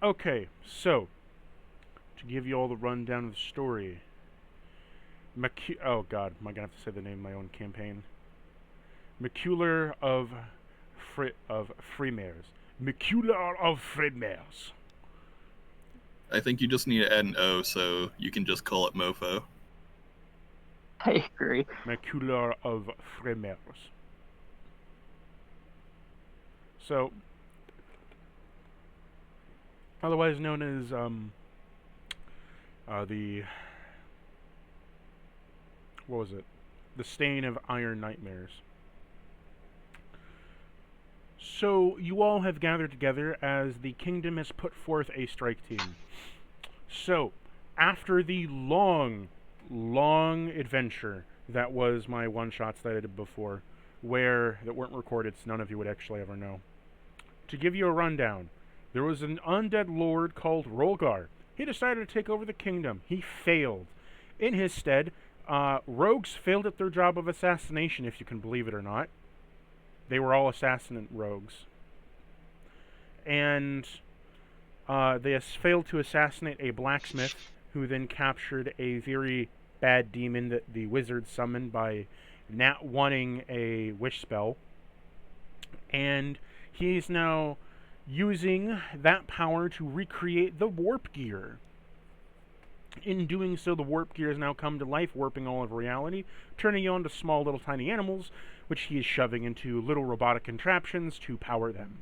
Okay, so to give you all the rundown of the story, oh God, am I gonna have to say the name of my own campaign? Maculare of Ferrumares. Maculare of Ferrumares. I think you just need to add an O so you can just call it Mofo. I agree. Maculare of Ferrumares. So, otherwise known as the what was it? The Stain of Iron Nightmares. So you all have gathered together as the kingdom has put forth a strike team. So, after the long adventure that was my one shots that I did before, where that weren't recorded, so none of you would actually ever know. To give you a rundown, there was an undead lord called Rolgar. He decided to take over the kingdom. He failed. In his stead, rogues failed at their job of assassination, if you can believe it or not. They were all assassinate rogues. And they failed to assassinate a blacksmith, who then captured a very bad demon that the wizard summoned by nat wanting a wish spell. And he's now using that power to recreate the warp gear. In doing so, the warp gear has now come to life, warping all of reality, turning you onto small little tiny animals, which he is shoving into little robotic contraptions to power them.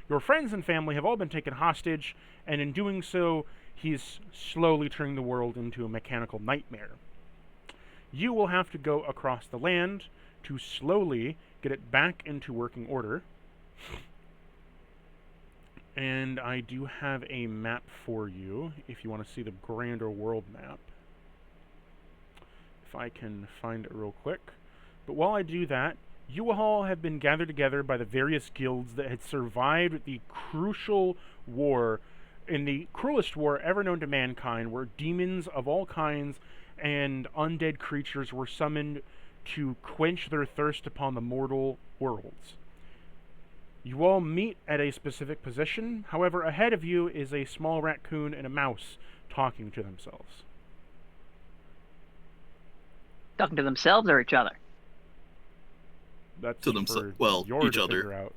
Your friends and family have all been taken hostage, and in doing so, he's slowly turning the world into a mechanical nightmare. You will have to go across the land to slowly get it back into working order. And I do have a map for you if you want to see the grander world map. If I can find it real quick. But while I do that, you all have been gathered together by the various guilds that had survived the crucial war, in the cruelest war ever known to mankind, where demons of all kinds and undead creatures were summoned to quench their thirst upon the mortal worlds. You all meet at a specific position. However, ahead of you is a small raccoon and a mouse talking to themselves. Talking to themselves or each other? That's To themselves. for Well, your each to other. figure out.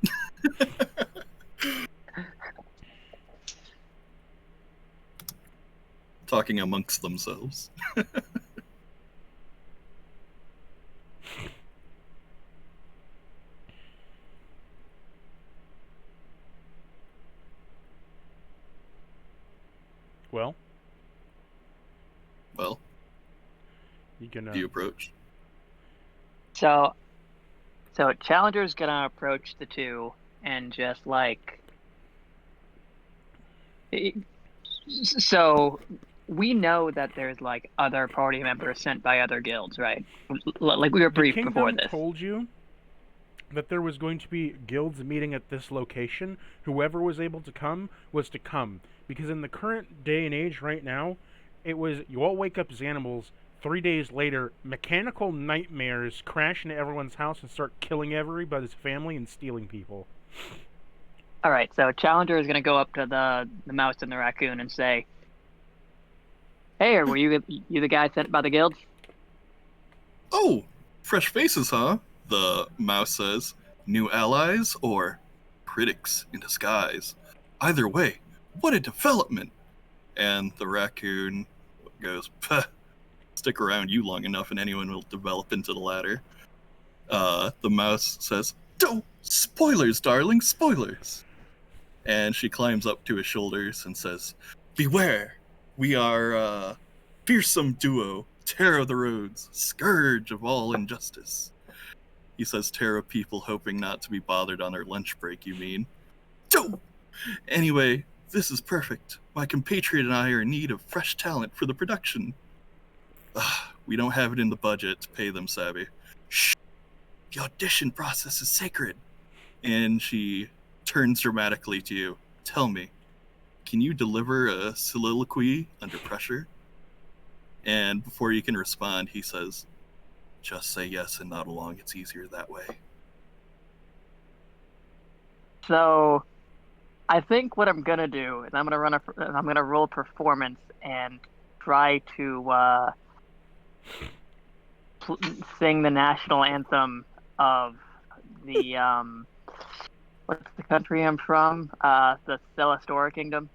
Talking amongst themselves. Well, Well, you can. do you approach? So Challenger's gonna approach the two and just like. So we know that there's like other party members sent by other guilds, right? Like we were The briefed before kingdom this. told you that there was going to be guilds meeting at this location. Whoever was able to come was to come. Because in the current day and age right now, it was you all wake up as animals. 3 days later, mechanical nightmares crash into everyone's house and start killing everybody's family and stealing people. All right, so Challenger is gonna go up to the mouse and the raccoon and say, "Hey, were you the guy sent by the guild?" Oh, fresh faces, huh? The mouse says. New allies or critics in disguise? Either way, what a development! And the raccoon goes, "Pah, stick around you long enough and anyone will develop into the latter." The mouse says, "Don't! Spoilers, darling, spoilers!" And she climbs up to his shoulders and says, "Beware! We are a fearsome duo, terror of the roads, scourge of all injustice." He says terror of people hoping not to be bothered on their lunch break, you mean? Dope! Anyway, this is perfect. My compatriot and I are in need of fresh talent for the production. We don't have it in the budget to pay them, Savvy. Shh! The audition process is sacred. And she turns dramatically to you. Tell me, can you deliver a soliloquy under pressure? And before you can respond, he says, just say yes and nod along. It's easier that way. So I think what I'm gonna do is I'm gonna roll performance and try to sing the national anthem of the what's the country I'm from? The Celestora Kingdom.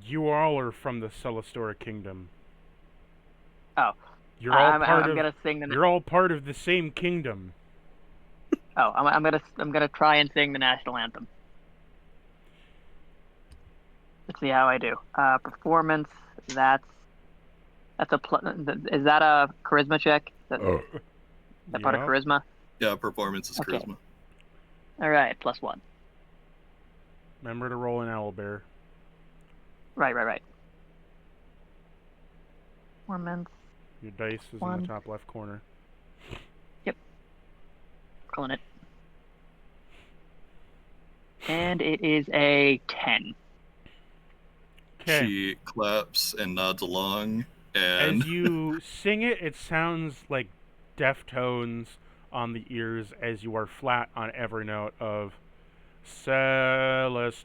You all are from the Celestora Kingdom. Oh, You're all I'm part of. gonna sing the. You're all part of the same kingdom. Oh, I'm gonna try and sing the national anthem. Let's see how I do. Performance. That's a is that a charisma check? That part of Yeah. charisma. Yeah, performance is Okay. charisma. All right, +1. Remember to roll an owlbear. Right. Performance. Your dice is in 1. the top left corner. Calling it. And it is a 10. Okay. She claps and nods along, and As you sing it, it sounds like Deftones on the ears as you are flat on every note of Celestora,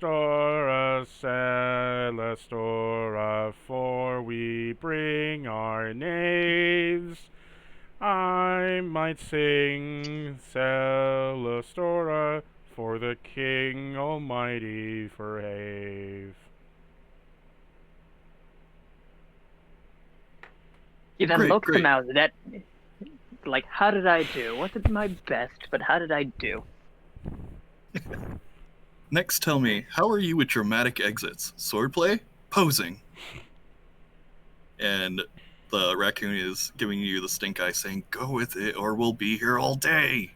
Celestora, for we bring our knaves. I might sing Celestora, for the King Almighty forgave. He then Great, looks great. him out. That, like, how did I do? Wasn't my best, but how did I do? Next, tell me, how are you with dramatic exits? Swordplay? Posing? And the raccoon is giving you the stink eye, saying, "Go with it, or we'll be here all day."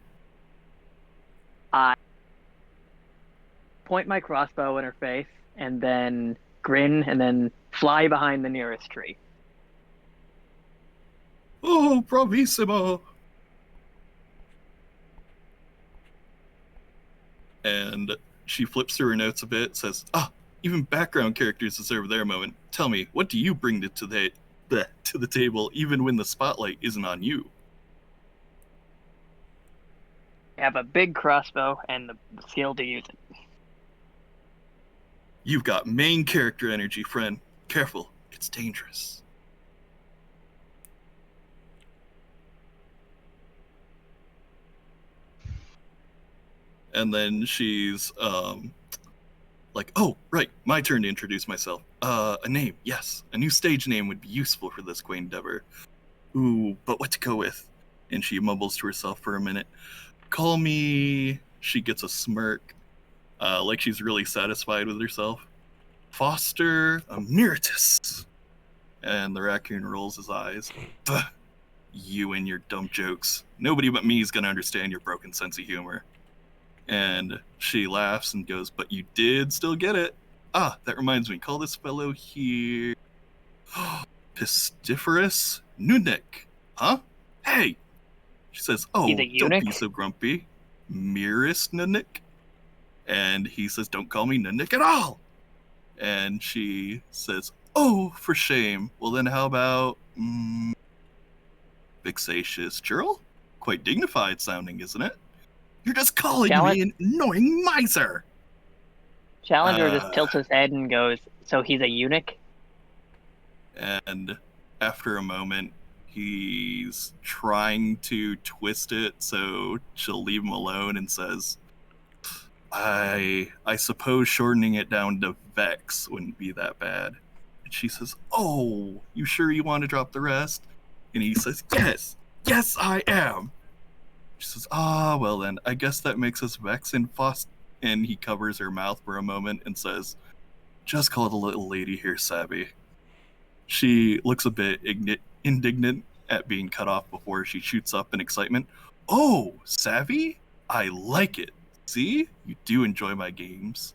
I point my crossbow in her face, and then grin, and then fly behind the nearest tree. Oh, bravissimo! And she flips through her notes a bit, says, even background characters deserve their moment. Tell me, what do you bring to the table, even when the spotlight isn't on you? I have a big crossbow and the skill to use it. You've got main character energy, friend. Careful, it's dangerous. And then she's like, oh, right, my turn to introduce myself. A name, yes. A new stage name would be useful for this quaint endeavor. Ooh, but what to go with? And she mumbles to herself for a minute. Call me... She gets a smirk, like she's really satisfied with herself. Foster Emeritus. And the raccoon rolls his eyes. You and your dumb jokes. Nobody but me is going to understand your broken sense of humor. And she laughs and goes, but you did still get it. That reminds me. Call this fellow here... Pestiferous Nudnik. Huh? Hey! She says, oh, He's a don't eunuch? be so grumpy. Miris Nudnik? And he says, don't call me Nudnik at all! And she says, oh, for shame. Well then how about... Vexatious Churl? Quite dignified sounding, isn't it? You're just calling me an annoying miser! Challenger just tilts his head and goes, so he's a eunuch? And after a moment, he's trying to twist it so she'll leave him alone and says, I suppose shortening it down to Vex wouldn't be that bad. And she says, oh, you sure you want to drop the rest? And he says, yes, I am. She says, well then, I guess that makes us Vex and Fost. And he covers her mouth for a moment and says, just call the little lady here Savvy. She looks a bit indignant at being cut off before she shoots up in excitement. Oh, Savvy? I like it. See? You do enjoy my games.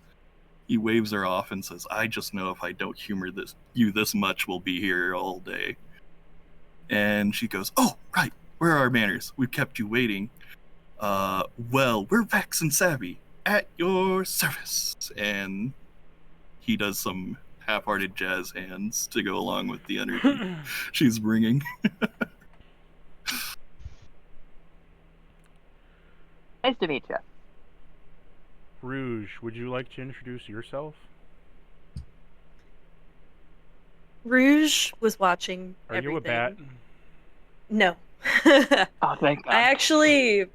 He waves her off and says, I just know if I don't humor you this much, we'll be here all day. And she goes, oh, right. Where are our manners? We've kept you waiting. Well, we're Vex and Savvy. At your service. And he does some half-hearted jazz hands to go along with the energy she's bringing. Nice to meet you. Rouge, would you like to introduce yourself? Rouge was watching Are everything. you a bat? No. Oh, thank God. I actually...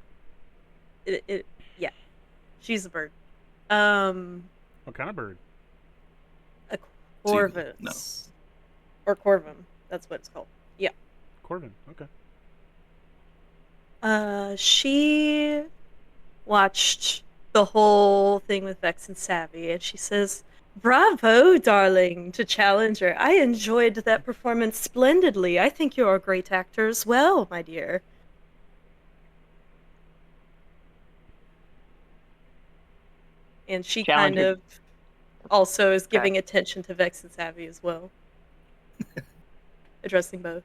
Yeah. She's a bird. What kind of bird? A Seagull. corvus. Or corvum. That's what it's called. Yeah. Corvin. Okay. She watched the whole thing with Vex and Savvy, and she says, "Bravo, darling," to Challenger. "I enjoyed that performance splendidly. I think you're a great actor as well, my dear." And she kind Challenger- of also is Okay. giving attention to Vex and Savvy as well. Addressing both.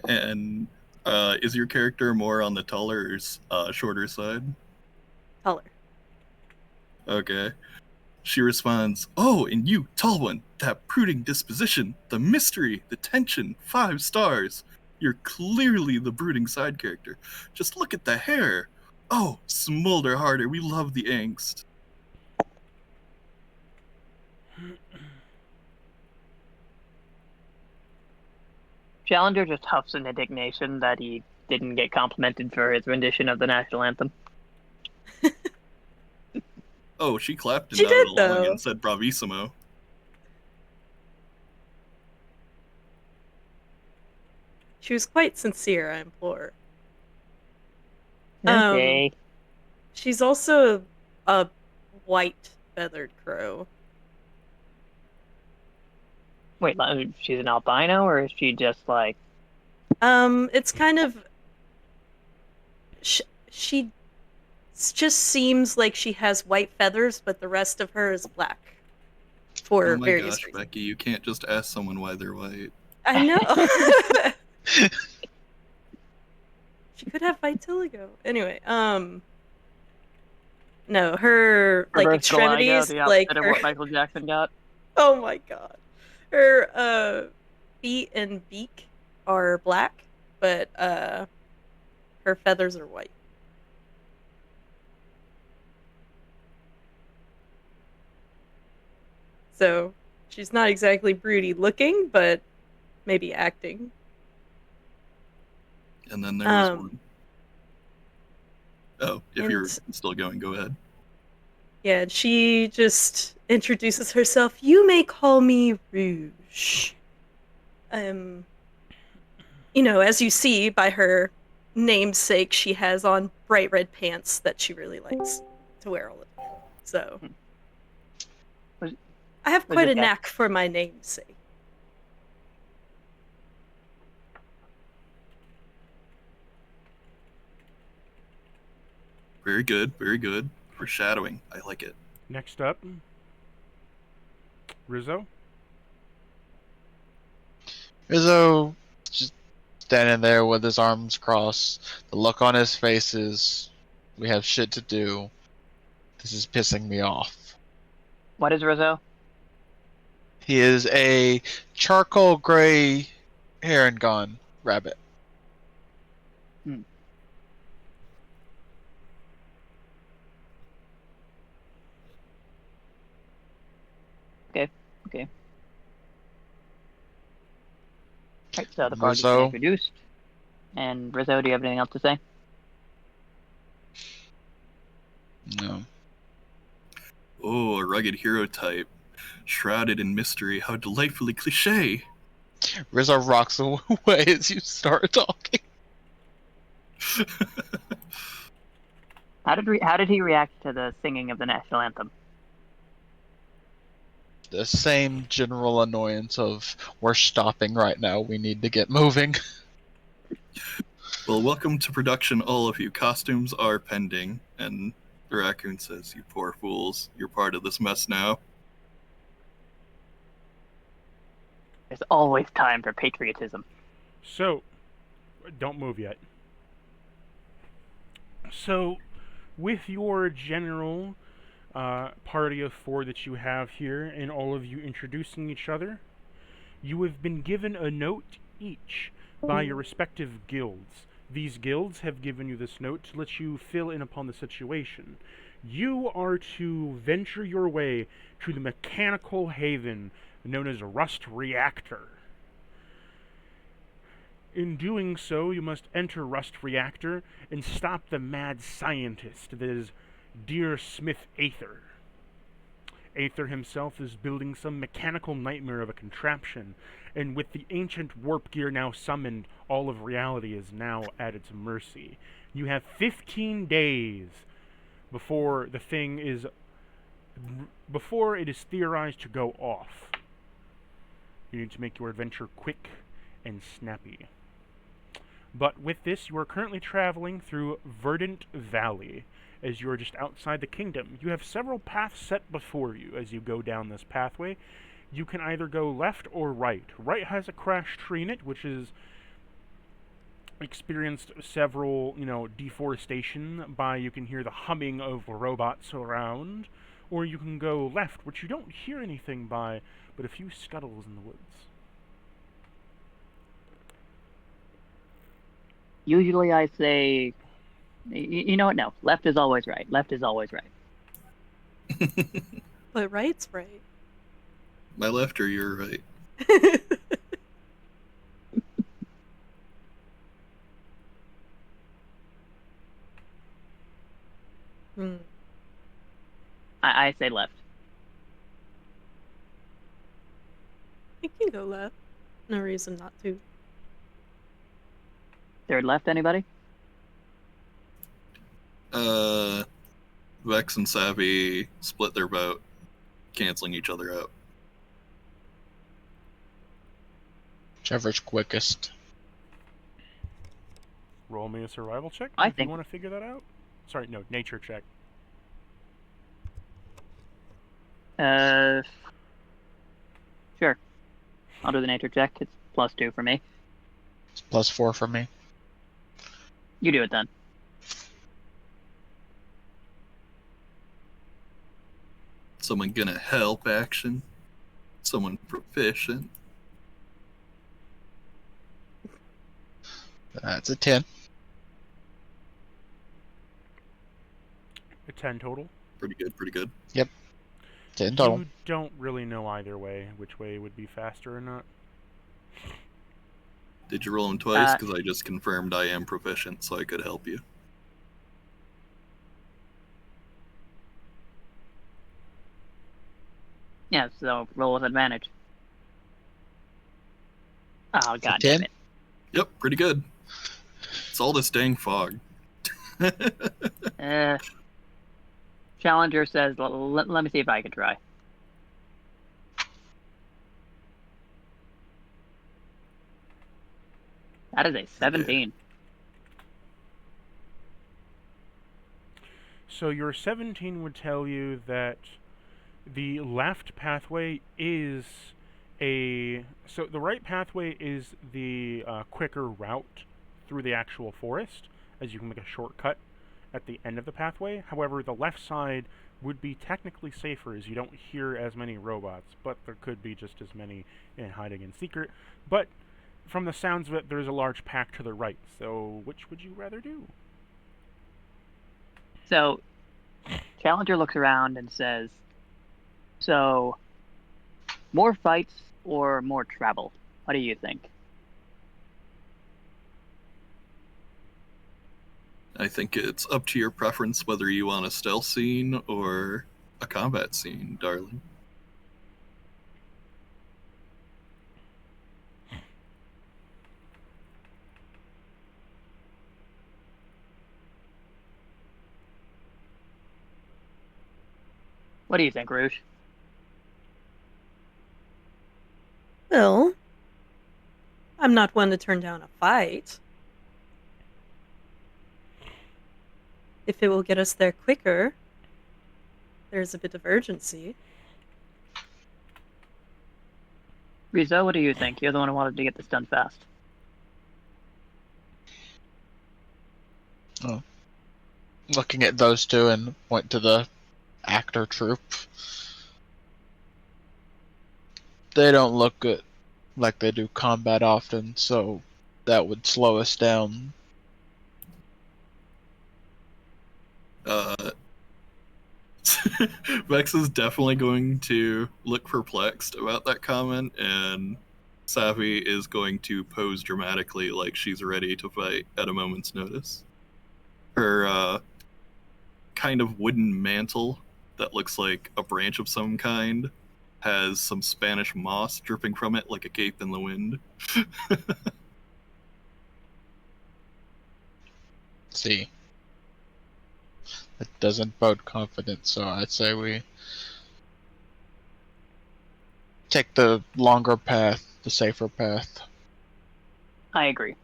And is your character more on the taller or shorter side? Taller. Okay. She responds, "Oh, and you, tall one, that brooding disposition, the mystery, the tension, 5 stars. You're clearly the brooding side character. Just look at the hair. Oh, smolder harder, we love the angst." Challenger just huffs in indignation that he didn't get complimented for his rendition of the national anthem. Oh, she clapped and She nodded did, along though. and said bravissimo. She was quite sincere, I implore. Okay. She's also a white feathered crow. Wait, she's an albino, or is she just like... It's kind of... She just seems like she has white feathers, but the rest of her is black. For Oh my various gosh, reasons. Becky, you can't just ask someone why they're white. I know. She could have vitiligo. Anyway, no, her like reverse vitiligo, extremities, the like opposite of her, what Michael Jackson got? oh my god, her feet and beak are black, but her feathers are white. So she's not exactly broody looking, but maybe acting. And then there was Um, one. Oh, if and- you're still going, go ahead. Yeah, and she just introduces herself. "You may call me Rouge." You know, as you see by her namesake, she has on bright red pants that she really likes to wear all the time. So, I have quite a okay. knack for my namesake. Very good, very good. Foreshadowing. I like it. Next up, Rizzo. Rizzo just standing there with his arms crossed. The look on his face is, we have shit to do. This is pissing me off. What is Rizzo? He is a charcoal gray hair and gun rabbit. Okay. Alright, so the party's Rizzo. been introduced. And Rizzo, do you have anything else to say? No. Oh, a rugged hero type. Shrouded in mystery. How delightfully cliche. Rizzo rocks away as you start talking. How did he react to the singing of the national anthem? The same general annoyance of, we're stopping right now, we need to get moving. Well, welcome to production, all of you. Costumes are pending. And the raccoon says, "You poor fools. You're part of this mess now." There's always time for patriotism. So, don't move yet. So, with your general party of 4 that you have here, and all of you introducing each other, you have been given a note each by your respective guilds These guilds have given you this note to let you fill in upon the situation. You are to venture your way to the mechanical haven known as Rust Reactor. In doing so, you must enter Rust Reactor and stop the mad scientist that is dear Smith Aither. Aither himself is building some mechanical nightmare of a contraption, and with the ancient warp gear now summoned, all of reality is now at its mercy. You have 15 days before the thing is before it is theorized to go off. You need to make your adventure quick and snappy. But with this, you are currently traveling through Verdant Valley, as you are just outside the kingdom. You have several paths set before you as you go down this pathway. You can either go left or right. Right has a crashed tree in it, which is experienced several, deforestation by you can hear the humming of robots around. Or you can go left, which you don't hear anything by, but a few scuttles in the woods. Usually I say, you know what? No, left is always right. Left is always right. But right's right. My left or your right? I say left. You can go left. No reason not to. Third left, anybody? Vex and Savvy split their vote, canceling each other out. Whichever's quickest. Roll me a survival check I if think- you want to figure that out. Sorry, no, nature check. Sure. I'll do the nature check. It's +2 for me. It's +4 for me. You do it then. Someone gonna help action. Someone proficient. That's a 10. A 10 total. Pretty good, pretty good. 10 total. You don't really know either way, which way would be faster or not. Did you roll them twice? Because I just confirmed I am proficient, so I could help you. Yeah, so roll with advantage. Oh, god 10? damn it. Yep, pretty good. It's all this dang fog. Challenger says, let me see if I can try. That is a 17. So your 17 would tell you that the left pathway is so the right pathway is the quicker route through the actual forest, as you can make a shortcut at the end of the pathway. However, the left side would be technically safer, as you don't hear as many robots, but there could be just as many in hiding in secret. But from the sounds of it, there's a large pack to the right, so which would you rather do? So, Challenger looks around and says, so, more fights or more travel? What do you think? I think it's up to your preference whether you want a stealth scene or a combat scene, darling. What do you think, Rouge? Well, I'm not one to turn down a fight. If it will get us there quicker, there's a bit of urgency. Rizzo, what do you think? You're the one who wanted to get this done fast. Looking at those two and point to the actor troupe. They don't look like they do combat often, so that would slow us down Uh, Vex is definitely going to look perplexed about that comment, and Savvy is going to pose dramatically like she's ready to fight at a moment's notice. Her kind of wooden mantle that looks like a branch of some kind has some Spanish moss dripping from it like a cape in the wind. See. It doesn't bode confidence, so I'd say we take the longer path, the safer path. I agree.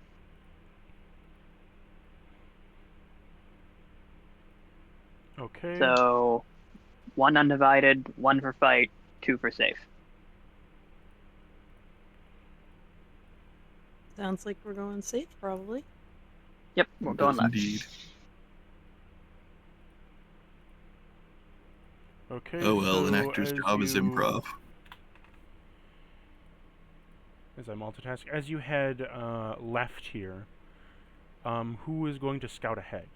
Okay. So, 1 undivided, 1 for fight, 2 for safe. Sounds like we're going safe, probably. Yep, we're going left. Indeed. Okay. Oh well, an so actor's as job is you- improv. As I multitask, as you head left here, who is going to scout ahead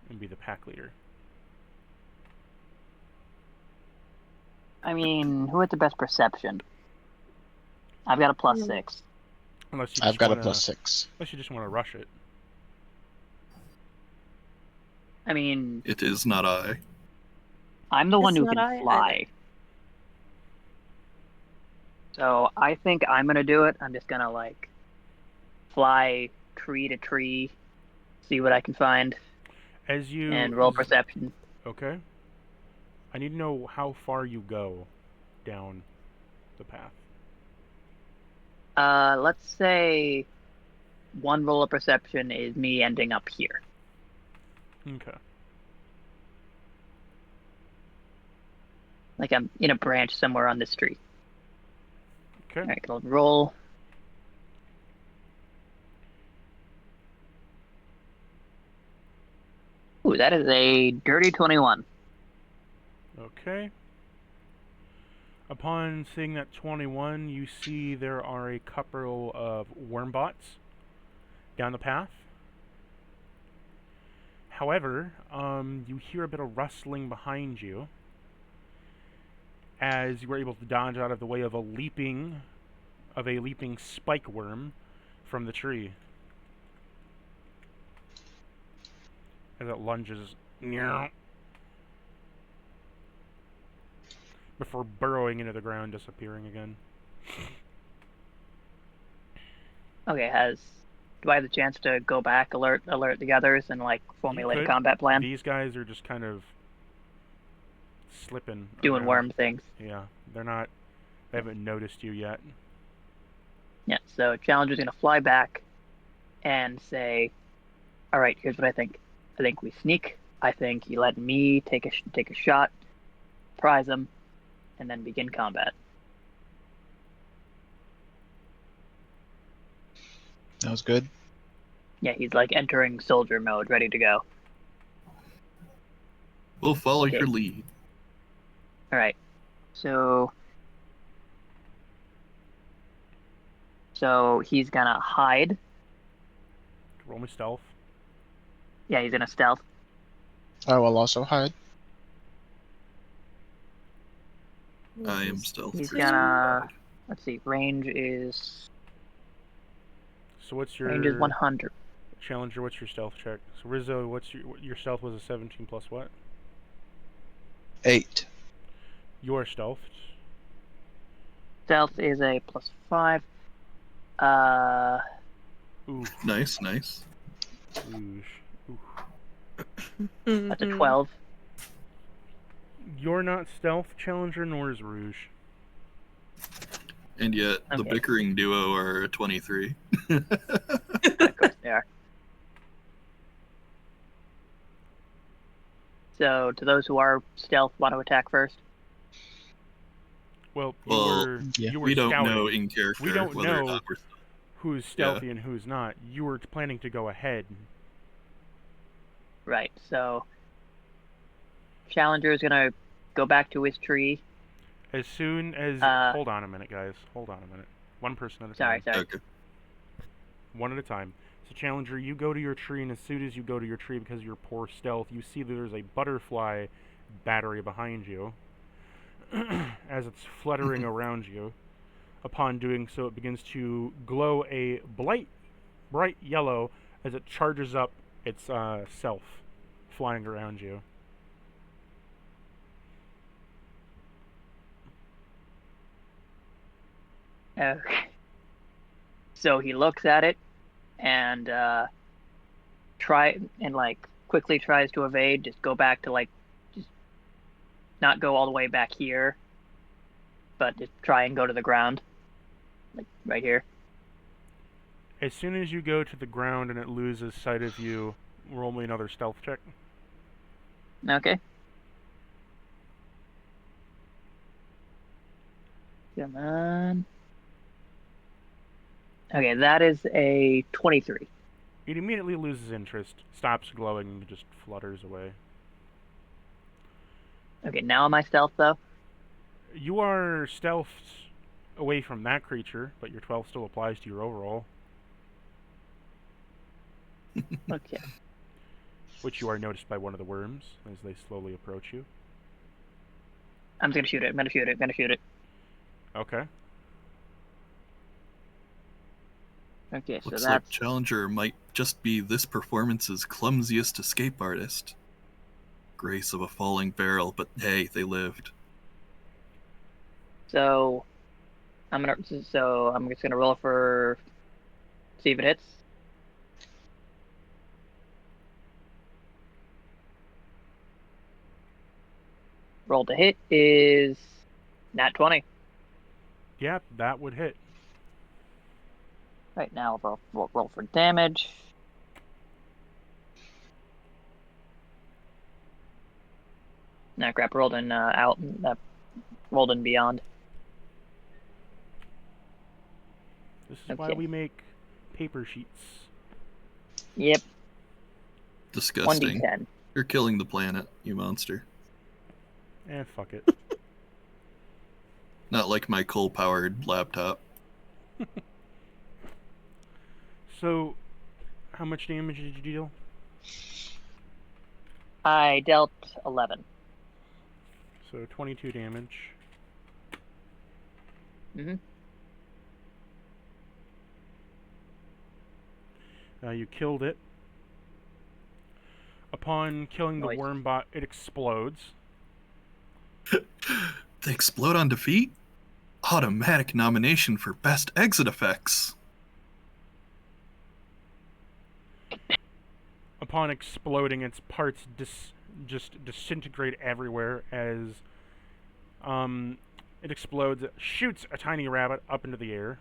and be the pack leader? I mean, who has the best perception? I've got a +6. Unless you I've just got wanna, a +6. Unless you just want to rush it. I mean, It is not I. I'm the one It's who not can I fly. either. So I think I'm gonna do it. I'm just gonna like fly tree to tree, see what I can find, As you and roll as- perception. Okay. I need to know how far you go down the path. Let's say 1 roll of perception is me ending up here. Okay. Like I'm in a branch somewhere on this tree. Okay. Alright, I'll roll. Ooh, that is a dirty 21. Okay. Upon seeing that 21, you see there are a couple of wormbots down the path. However, you hear a bit of rustling behind you as you were able to dodge out of the way of a leaping spike worm from the tree. As it lunges before burrowing into the ground, disappearing again. Okay, do I have the chance to go back, alert the others, and like formulate a could. combat plan? These guys are just kind of slipping Doing around. worm things. Yeah, they haven't noticed you yet. Yeah, so Challenger's gonna fly back and say, "All right, here's what I think. I think we sneak. I think you let me take a shot, prize him, and then begin combat." That was good. Yeah, he's like entering soldier mode, ready to go. We'll follow Okay. your lead. All right, so he's gonna hide. Roll me stealth. Yeah, he's gonna stealth. I will also hide. I am stealth. He's Christopher gonna. Hyde. Let's see. Range is So what's 100. Challenger? What's your stealth check? So Rizzo, what's your stealth was a 17 plus what? 8. Your stealth. Stealth is a +5. Ooh, Nice, nice. rouge. Ooh. That's a 12. You're not stealth, Challenger, nor is Rouge. And yet, the Okay. bickering duo are 23. Of course they are. So, to those who are stealth, want to attack first? Well, Yeah. you were We don't scouting know in character We don't whether or know. not we're who's stealthy and who's not. You were planning to go ahead. Right, so Challenger is going to go back to his tree. As soon as... hold on a minute, guys. Hold on a minute. One person at a Sorry, time. sorry. Okay. One at a time. So, Challenger, you go to your tree, and as soon as you go to your tree, because of your poor stealth, you see that there's a butterfly battery behind you as it's fluttering around you. Upon doing so, it begins to glow a bright yellow as it charges up its self, flying around you. Okay. So he looks at it and quickly tries to evade. Just go back to just not go all the way back here, but just try and go to the ground, like right here. As soon as you go to the ground and it loses sight of you, roll me another stealth check. Okay. Come on. Okay, that is a 23. It immediately loses interest, stops glowing, and just flutters away. Okay, now am I stealth though? You are stealthed away from that creature, but your 12 still applies to your overall, Okay. which you are noticed by one of the worms as they slowly approach you. I'm just gonna shoot it. I'm gonna shoot it. Okay. Okay, so Looks that's like Challenger might just be this performance's clumsiest escape artist. Grace of a falling barrel, but hey, they lived. so. I'm just gonna roll for see if it hits. Roll to hit is nat 20. Yep, that would hit. Right now, roll for damage. No crap, rolled in rolled in beyond. This is why Okay. we make paper sheets. Yep, Disgusting. 1d10. You're killing the planet, you monster. Fuck it. Not like my coal-powered laptop. So, how much damage did you deal? I dealt 11. So 22 damage. Mm-hmm. You killed it. Upon killing the Nice. worm bot, it explodes. They explode on defeat? Automatic nomination for best exit effects. Upon exploding, its parts just disintegrate everywhere as it explodes. It shoots a tiny rabbit up into the air.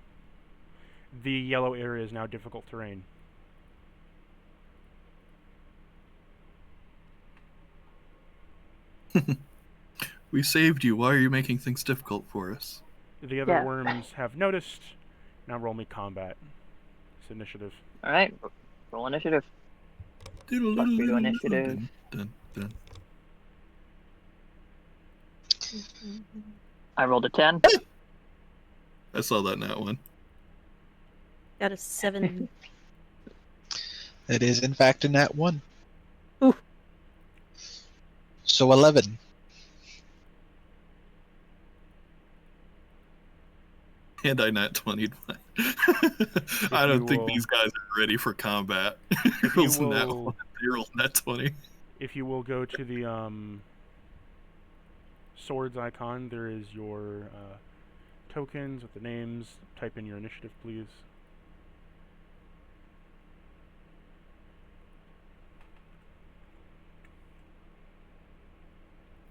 The yellow area is now difficult terrain. We saved you. Why are you making things difficult for us? The other Yeah. worms have noticed. Now roll me combat. It's initiative. All right, roll initiative. +3 to initiative. Dun, dun. I rolled a 10. I saw that in that one. Got a 7. It is, in fact, a nat 1. Ooh. So 11. And I nat 20'd mine. I don't think these guys are ready for combat. If you will, They rolled nat 20. if you will go to the swords icon, there is your tokens with the names. Type in your initiative, please.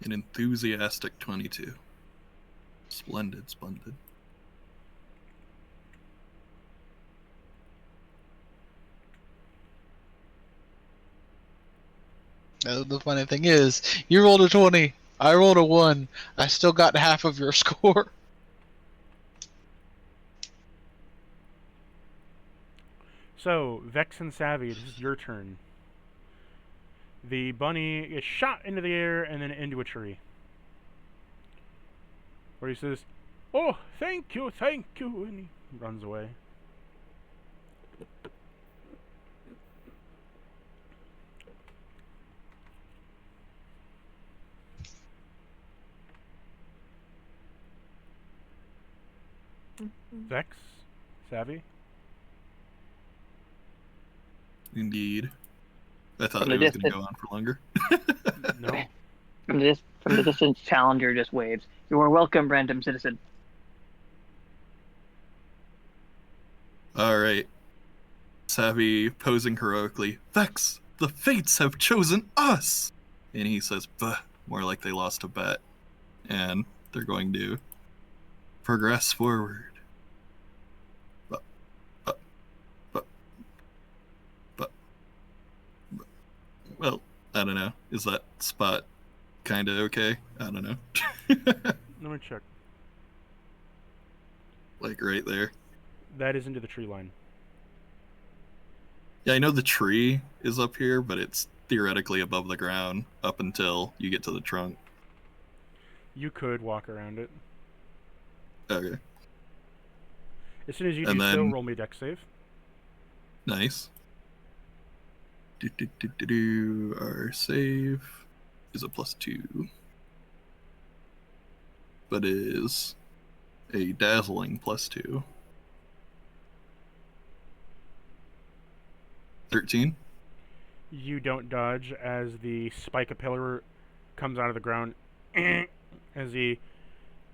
An enthusiastic 22. Splendid, splendid. The funny thing is, you rolled a 20, I rolled a 1. I still got half of your score. So, Vex and Savvy, this is your turn. The bunny is shot into the air and then into a tree. Where he says, "Oh, thank you," and he runs away. Vex? Savvy? Indeed. I thought From it the was going to distance, go on for longer. No? from the distance, Challenger just waves. You are welcome, random citizen. All right. Savvy posing heroically. Vex, the fates have chosen us! And he says, "Buh," more like they lost a bet. And they're going to progress forward. But, but, but, but, well, I don't know. Is that spot kind of okay? I don't know. Let me check. Like right there. That is into the tree line. Yeah, I know the tree is up here, but it's theoretically above the ground up until you get to the trunk. You could walk around it. Okay, As soon as you And do so, then- roll me a dex save. nice. Our save is a +2, but is a dazzling +2. 13. You don't dodge as the spike pillar comes out of the ground as he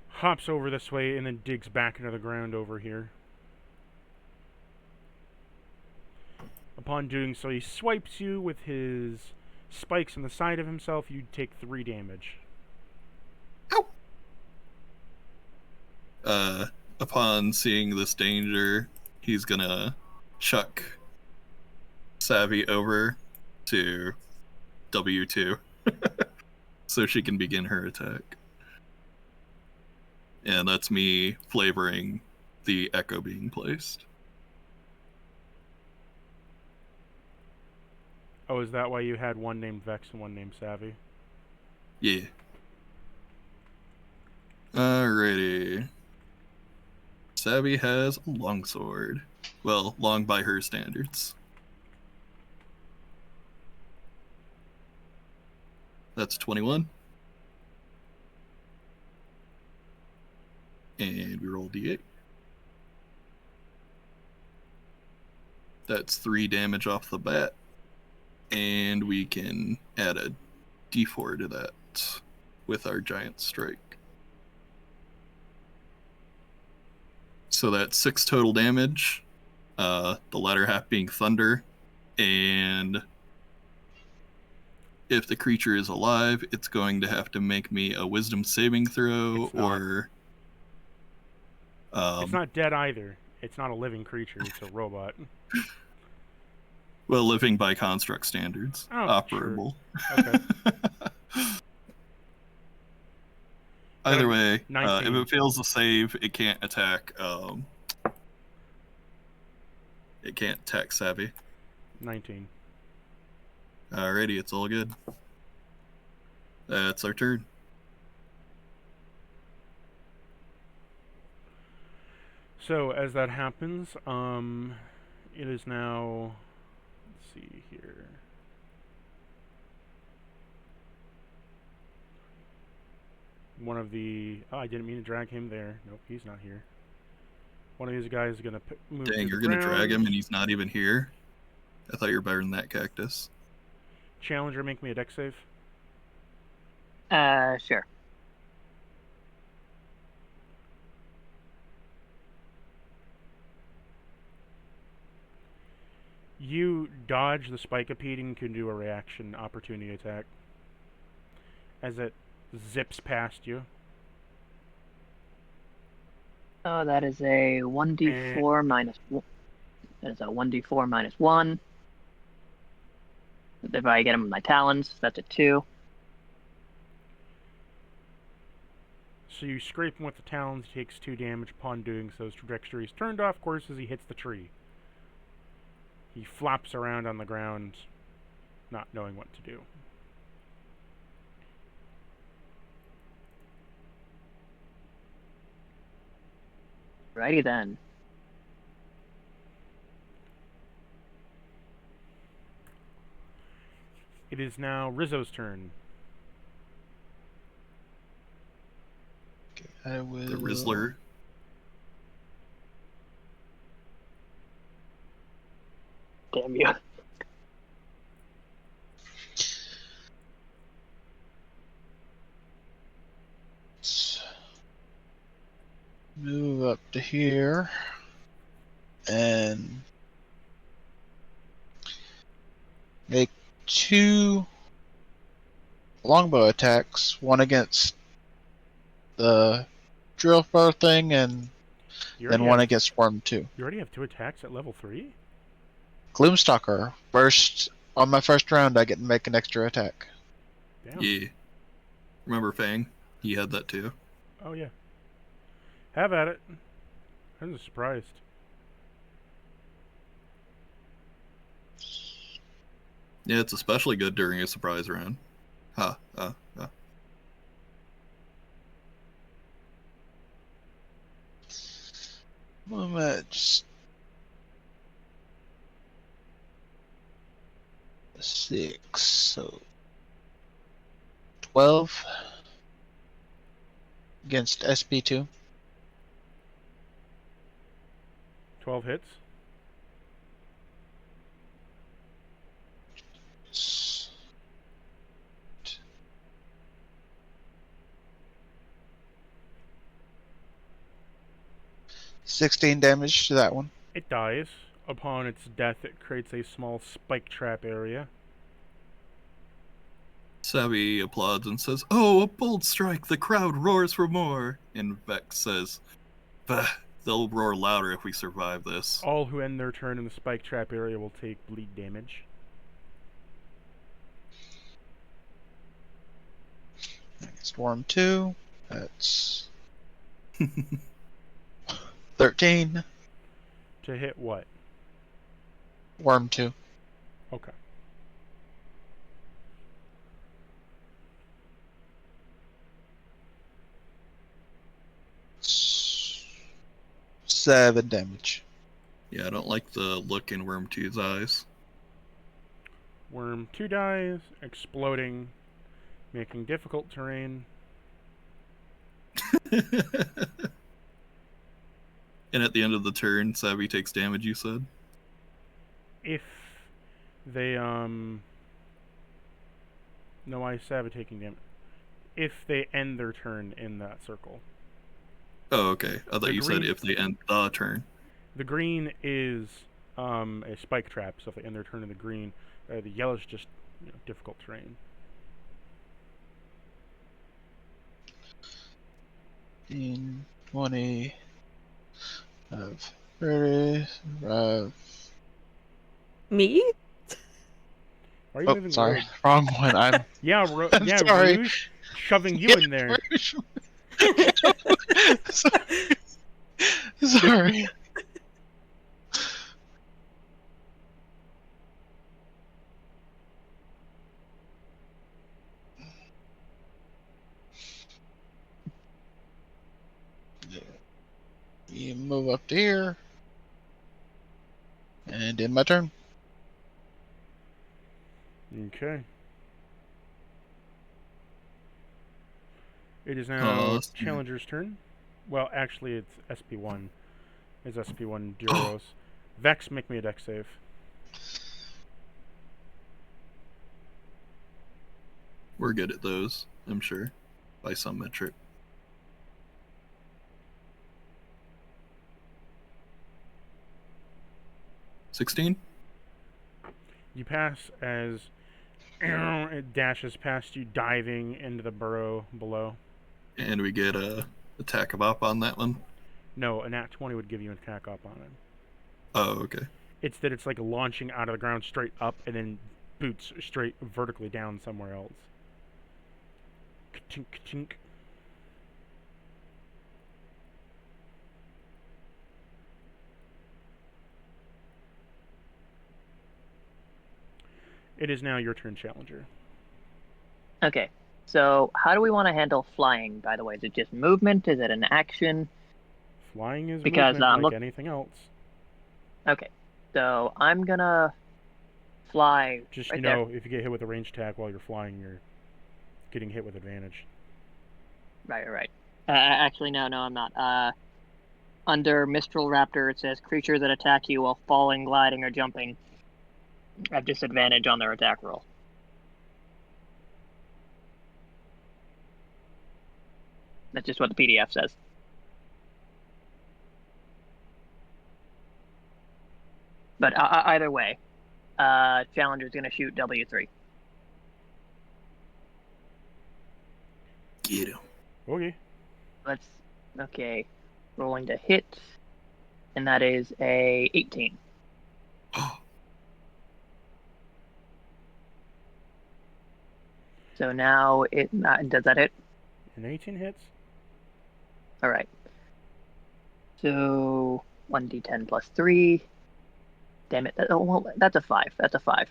hops over this way and then digs back into the ground over here. Upon doing so, he swipes you with his spikes on the side of himself. You take 3 damage. Upon seeing this danger, he's gonna chuck Savvy over to W2 so she can begin her attack. And that's me flavoring the echo being placed. Oh, is that why you had one named Vex and one named Savvy? Yeah. Alrighty. Savvy has a longsword. Well, long by her standards. That's 21. And we roll d8. That's 3 damage off the bat. And we can add a d4 to that with our giant strike. So that's 6 total damage. The latter half being thunder. And if the creature is alive, it's going to have to make me a wisdom saving throw It's not. or... It's not dead either. It's not a living creature. It's a robot. Well, living by construct standards. Oh, operable. Sure. Okay. Either way, if 19. it fails to save, it can't attack. It can't attack Savvy. 19. Alrighty, it's all good. That's our turn. So as that happens, it is now. Let's see here. One of the. Oh, I didn't mean to drag him there. Nope, he's not here. One of these guys is gonna move. Dang, to you're the gonna drag him ground. and he's not even here? I thought you were better than that, Cactus. Challenger, make me a dex save. Sure. You dodge the spike-a-pede and can do a reaction opportunity attack as it zips past you. Oh, that is a 1d4 minus 1. That is a 1d4 minus 1. If I get him with my talons, that's a 2. So you scrape him with the talons, he takes 2 damage upon doing so. His trajectory is turned off course as he hits the tree. He flops around on the ground, not knowing what to do. Righty then. It is now Rizzo's turn. I will. The Rizzler. Damn you. Let's move up to here and make 2 longbow attacks, one against the drill bow thing and You then already one have, against Swarm 2. you already have 2 attacks at level 3? Gloomstalker. First, on my first round, I get to make an extra attack. Damn. Yeah. Remember Fang? He had that too. Oh, yeah. Have at it. I was surprised. Yeah, it's especially good during a surprise round. Ha, ha, ha. Just 6, so 12 against SP2. 12 hits. S- 16 damage to that one. It dies. Upon its death, it creates a small spike trap area. Savvy applauds and says, "Oh, a bold strike! The crowd roars for more!" And Vex says, "Bah, they'll roar louder if we survive this." All who end their turn in the spike trap area will take bleed damage. Storm 2. That's 13. To hit what? Worm 2. Okay. S- 7 damage. Yeah, I don't like the look in Worm 2's eyes. Worm 2 dies, exploding, making difficult terrain. And at the end of the turn, Savvy takes damage, you said? If they, No, I Savvy taking damage. If they end their turn in that circle. Oh, okay. I thought The you said green- if they end the turn. The green is a spike trap, so if they end their turn in the green, the yellow's just difficult terrain. 15, 20, 30, Me? Why are you Oh, moving sorry. Rogue? Wrong one. I'm Yeah, yeah, sorry. Rouge, shoving you in there. Sorry. You move up to here. And in my turn. Okay. It is now let's see. Challenger's turn. Well, actually, it's SP1. It's SP1 Duros. Vex, make me a dex save. We're good at those, I'm sure, by some metric. $16? You pass as it dashes past you, diving into the burrow below. And we get a attack of op on that one. No, a nat 20 would give you an attack up on it. Oh, okay. It's that it's like launching out of the ground straight up and then boots straight vertically down somewhere else. Ka-tink, ka-tink. It is now your turn, Challenger. Okay, so how do we want to handle flying, by the way? Is it just movement? Is it an action? Flying is Because, movement like look- anything else. Okay, so I'm gonna fly Just, right you there. know, if you get hit with a ranged attack while you're flying, you're getting hit with advantage. Right. Actually, no, I'm not. Under Mistral Raptor, it says creatures that attack you while falling, gliding, or jumping At disadvantage on their attack roll. That's just what the PDF says. But either way, Challenger's going to shoot W3. Get him. Okay. Okay, rolling to hit, and that is a 18. Oh, So now does that hit? An 18 hits. All right. So 1d10 plus 3. Damn it! That's a 5. That's a 5.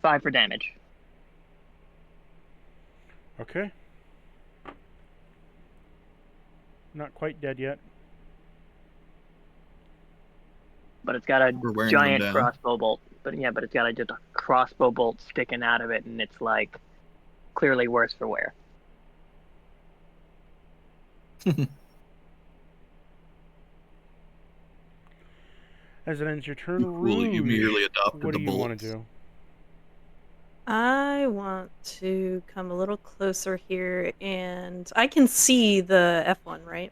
5 for damage. Okay. Not quite dead yet. But it's got a we're wearing them giant down. crossbow bolt. But it's got just a crossbow bolt sticking out of it, and it's like clearly worse for wear. As it ends your turn, Cool, you Rouge, merely adopted what the do you want bolts. to do? I want to come a little closer here, and I can see the F1, right?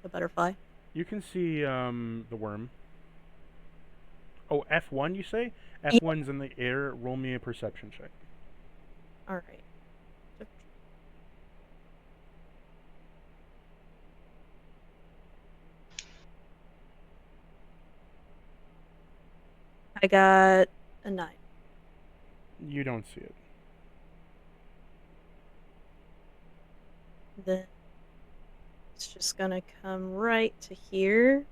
The butterfly. You can see the worm. Oh, F1 you say? Yeah. F1's in the air. Roll me a perception check. All right. I got a 9. You don't see it. Then it's just gonna come right to here.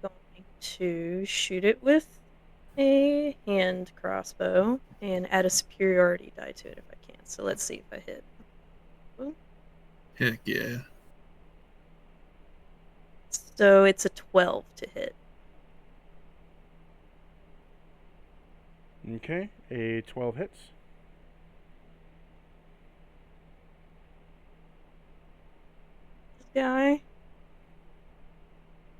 Going to shoot it with a hand crossbow and add a superiority die to it if I can. So let's see if I hit. Heck yeah. So it's a 12 to hit. Okay, a 12 hits. This guy.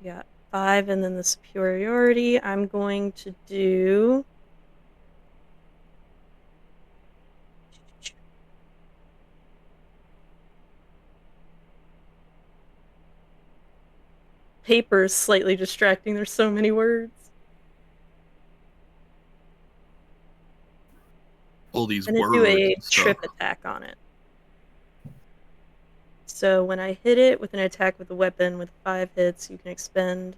Got 5 and then the superiority. I'm going to do... Paper is slightly distracting. There's so many words. All these I'm gonna words do a and stuff. trip attack on it. So when I hit it with an attack with a weapon with 5 hits, you can expend.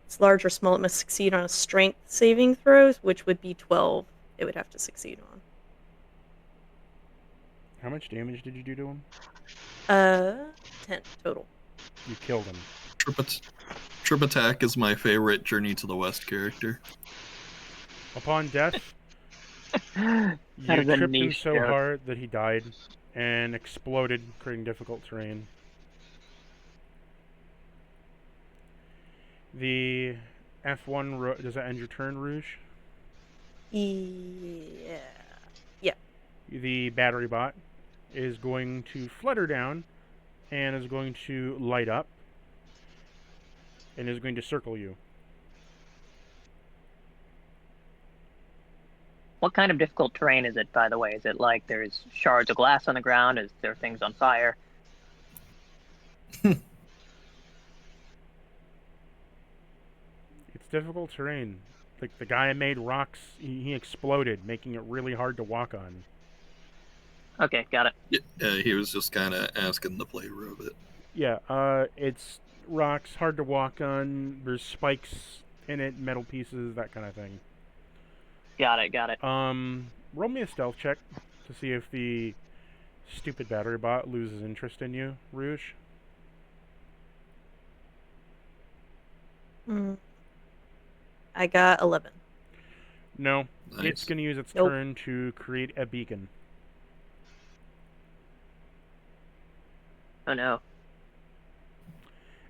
It's large or small. It must succeed on a strength saving throws, which would be 12. It would have to succeed on. How much damage did you do to him? 10 total. You killed him. Trip Attack is my favorite Journey to the West character. Upon death, That you is a tripped him niche so joke. hard that he died and exploded, creating difficult terrain. The F1, does that end your turn, Rouge? Yeah. The battery bot is going to flutter down and is going to light up and is going to circle you. What kind of difficult terrain is it, by the way? Is it like there's shards of glass on the ground? Is there things on fire? It's difficult terrain. Like the guy made rocks, he exploded, making it really hard to walk on. Okay, got it. Yeah, he was just kind of asking the flavor of it. Yeah, it's rocks, hard to walk on. There's spikes in it, metal pieces, that kind of thing. Got it. Roll me a stealth check to see if the stupid battery bot loses interest in you, Rouge. I got 11. No, Nice. it's going to use its Nope. turn to create a beacon. Oh no.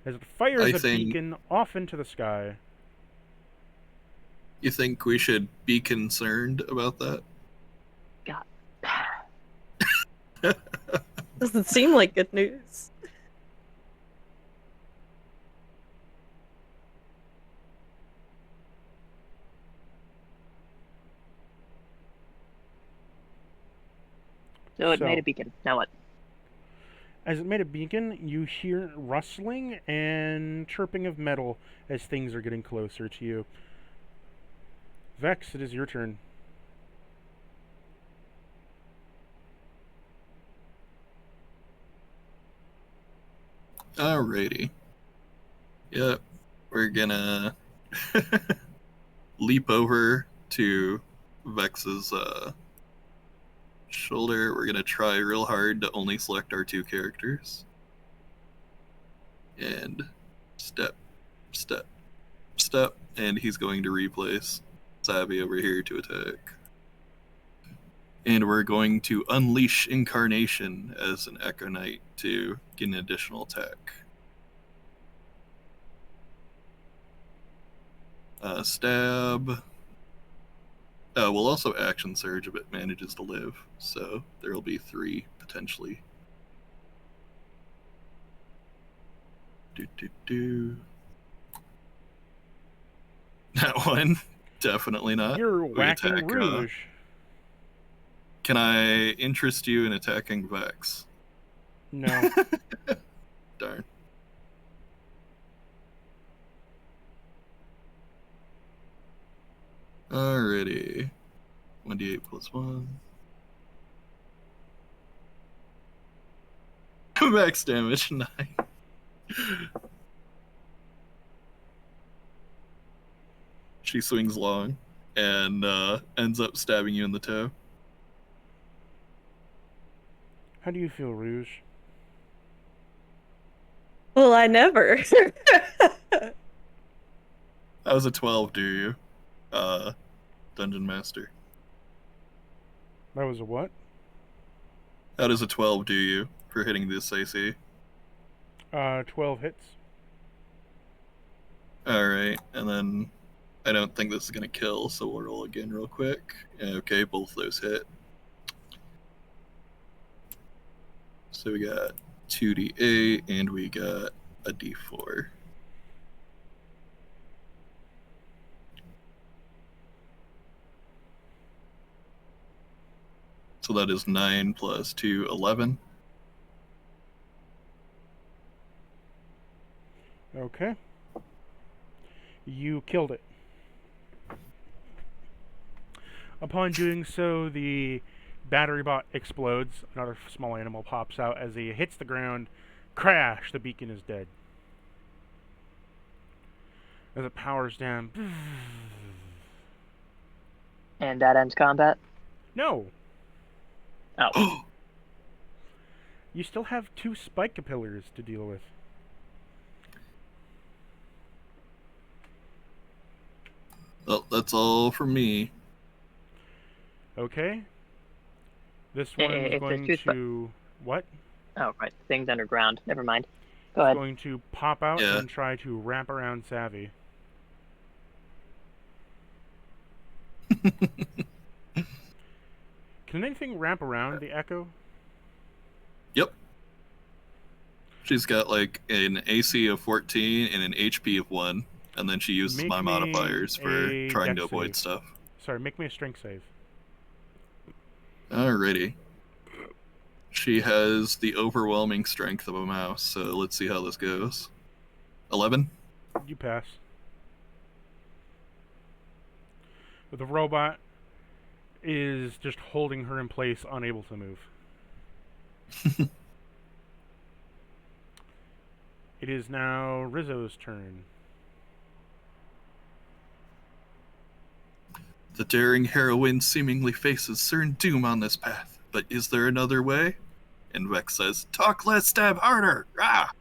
As it fires I a think- beacon off into the sky. You think we should be concerned about that? Doesn't seem like good news. So it made So- a beacon. Now what? As it made a beacon, you hear rustling and chirping of metal as things are getting closer to you. Vex, it is your turn. Alrighty. Yep. We're gonna leap over to Vex's shoulder. We're gonna try real hard to only select our 2 characters. And step, step, step, and he's going to replace Savvy over here to attack. And we're going to unleash Incarnation as an Echo Knight to get an additional attack. Stab. We'll also action surge if it manages to live, so there will be 3 potentially. That one, definitely not. You're We whacking attack, Rouge. Can I interest you in attacking Vex? No. Darn. Alrighty. 1d8 plus 1. Max damage, 9. She swings long and ends up stabbing you in the toe. How do you feel, Rouge? Well, I never. That was a 12, do you? Dungeon Master. That was a what? How does a 12 do you for hitting this AC? 12 hits. Alright, and then I don't think this is going to kill, so we'll roll again real quick. Okay, both those hit. So we got 2d8 and we got a d4. So that is 9 plus 2, 11. Okay. You killed it. Upon doing so, the battery bot explodes. Another small animal pops out as he hits the ground. Crash! The beacon is dead. As it powers down. And that ends combat. No! Oh, You still have 2 spike capillars to deal with. Well, that's all from me. Okay. This Eh, one eh, is if going there's 2 to... What? oh right, thing's underground. Never mind. Go ahead. Going to pop out Yeah. and try to wrap around Savvy. Can anything wrap around the Echo? Yep. She's got like an AC of 14 and an HP of 1, and then she uses Make my me modifiers for a trying dex to avoid save. stuff. Sorry, make me a strength save. Alrighty. She has the overwhelming strength of a mouse, so let's see how this goes. 11? You pass. The robot is just holding her in place, unable to move. It is now Rizzo's turn. The daring heroine seemingly faces certain doom on this path, but is there another way? And Vex says, "Talk less, stab harder! Ah!"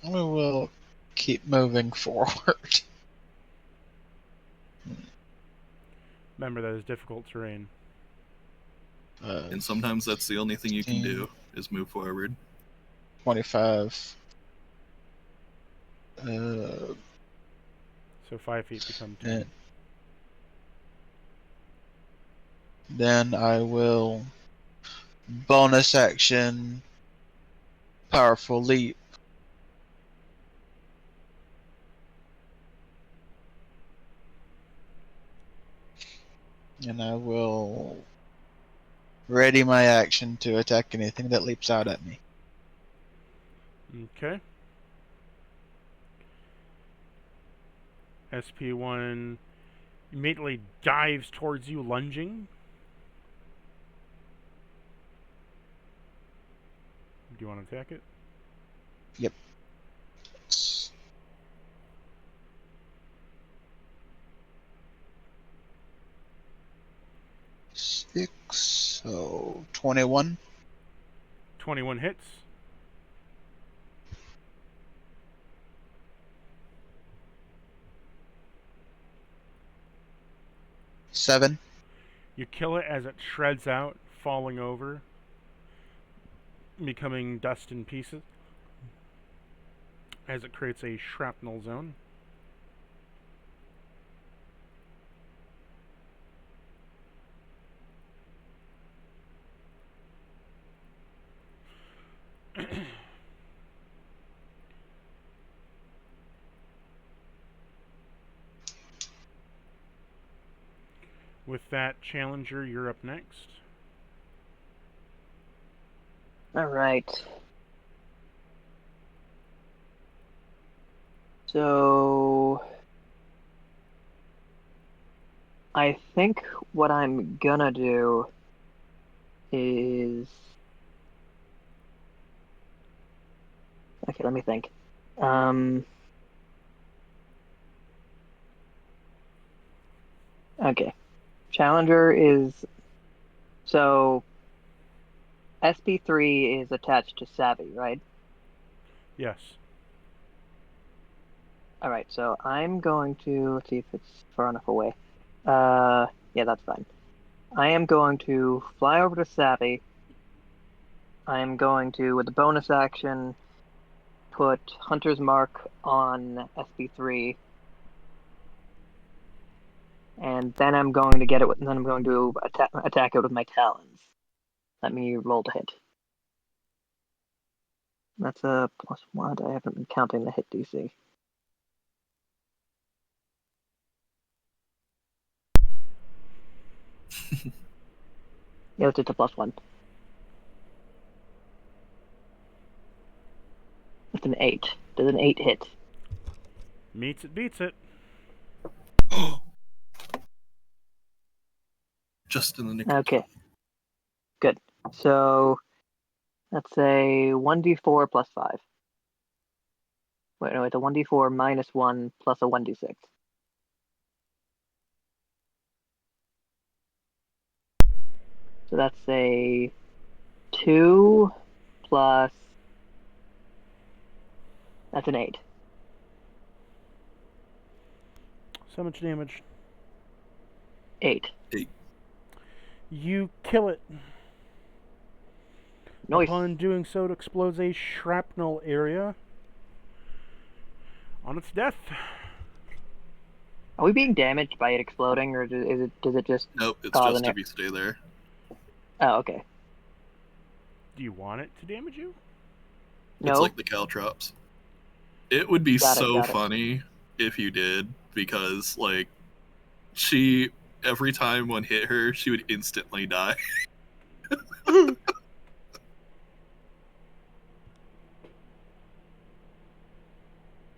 We will keep moving forward. Remember, that is difficult terrain. And sometimes that's the only thing you can do, is move forward. 25. So 5 feet become 10. And then I will bonus action powerful leap. And I will ready my action to attack anything that leaps out at me. Okay. SP1 immediately dives towards you, lunging. Do you want to attack it? Yep. 6, so 21. 21 hits. Seven. You kill it as it shreds out, falling over, becoming dust in pieces, as it creates a shrapnel zone. With that, Challenger, you're up next. All right. So I think what I'm gonna do is okay. Let me think. Okay. Challenger is so SP3 is attached to Savvy, right? Yes. All right. So I'm going to let's see if it's far enough away. Yeah, that's fine. I am going to fly over to Savvy. I am going to, with the bonus action, put Hunter's Mark on SP3, and then I'm going to get it. Then I'm going to attack it with my talons. Let me roll to hit. That's a +1. I haven't been counting the hit DC. Yeah, it's a +1. It's an 8. Does an 8 hit? Meets it, beats it. Just in the nick. Okay. Good. So that's a 1d4 plus 5. Wait, no, it's a 1d4 minus 1 plus a 1d6. So that's a 2 plus. That's an 8. So much damage. 8. You kill it. Nice. Upon doing so, it explodes a shrapnel area. On its death. Are we being damaged by it exploding, or does it just Nope, it's cause just an if you stay there. Oh, okay. Do you want it to damage you? No. It's like the caltrops. It would be Got it, so got it. funny if you did, because like she every time one hit her, she would instantly die.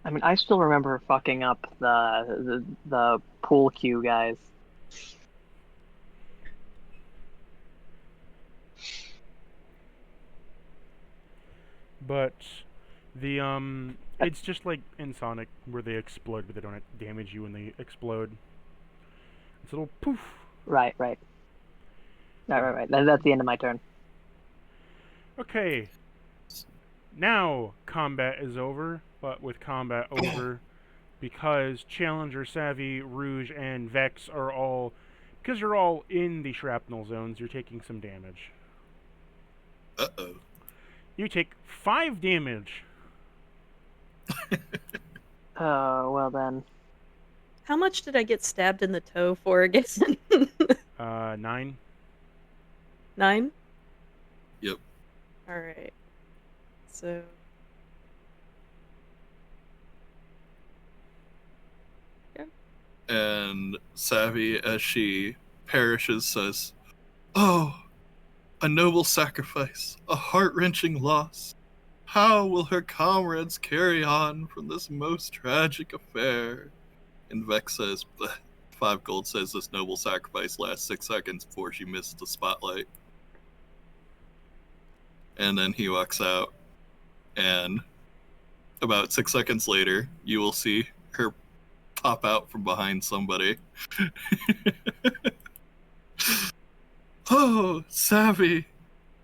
I mean, I still remember fucking up the pool cue guys. But the it's just like in Sonic where they explode, but they don't damage you when they explode. It's a little poof. Right. That's the end of my turn. Okay. Now combat is over, but with combat over, because Challenger, Savvy, Rouge, and Vex are all, because you're all in the shrapnel zones, you're taking some damage. Uh-oh. You take 5 damage. Oh, well then. How much did I get stabbed in the toe for again? 9. 9? Yep. Alright. So... And Savvy, as she perishes, says, "Oh, a noble sacrifice, a heart-wrenching loss. How will her comrades carry on from this most tragic affair?" And Vex says, "Bleh." 5 gold says this noble sacrifice lasts 6 seconds before she misses the spotlight. And then he walks out, and about 6 seconds later, you will see her pop out from behind somebody. "Oh, Savvy,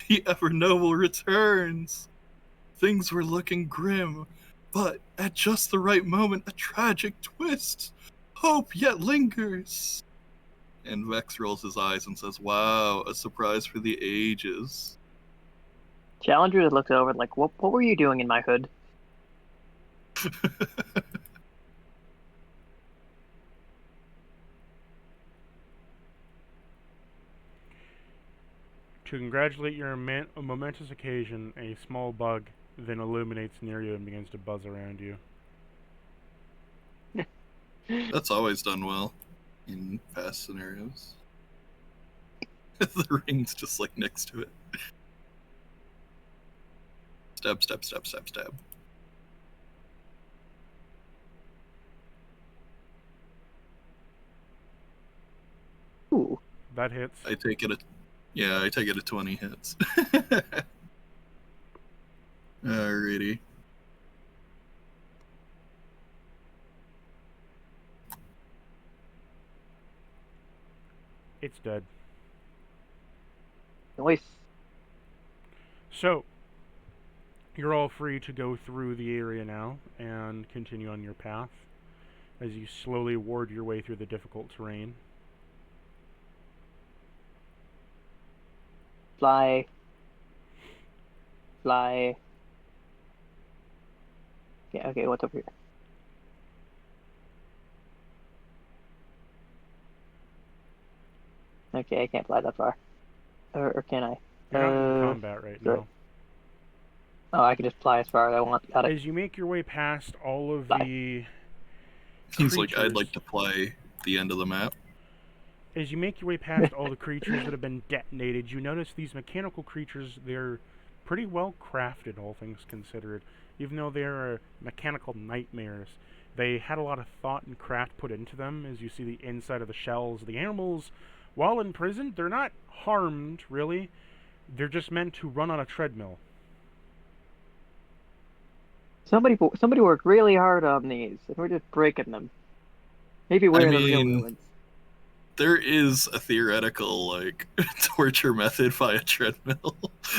the ever noble returns. Things were looking grim, but at just the right moment, a tragic twist. Hope yet lingers." And Vex rolls his eyes and says, "Wow, a surprise for the ages." Challenger just looks over like, what were you doing in my hood? To congratulate your momentous occasion, a small bug then illuminates near you and begins to buzz around you. That's always done well in past scenarios. The ring's just like next to it. Stab, stab, stab, stab, stab. Ooh. That hits. I take it at 20 hits. Alrighty. It's dead. Nice. So, you're all free to go through the area now and continue on your path as you slowly ward your way through the difficult terrain. Fly. Fly. Yeah, okay, what's up here? Okay, I can't fly that far. Or can I? You're not in combat right sure. now. Oh, I can just fly as far as I want. Got it. As you make your way past all of Fly. the He's like, "I'd creatures- like to play the end of the map." As you make your way past all the creatures that have been detonated, you notice these mechanical creatures, they're pretty well crafted, all things considered. Even though they're mechanical nightmares, they had a lot of thought and craft put into them. As you see the inside of the shells, the animals, while imprisoned, they're not harmed, really. They're just meant to run on a treadmill. Somebody worked really hard on these, and we're just breaking them. Maybe we're the real mean- villains. There is a theoretical, like, torture method via treadmill.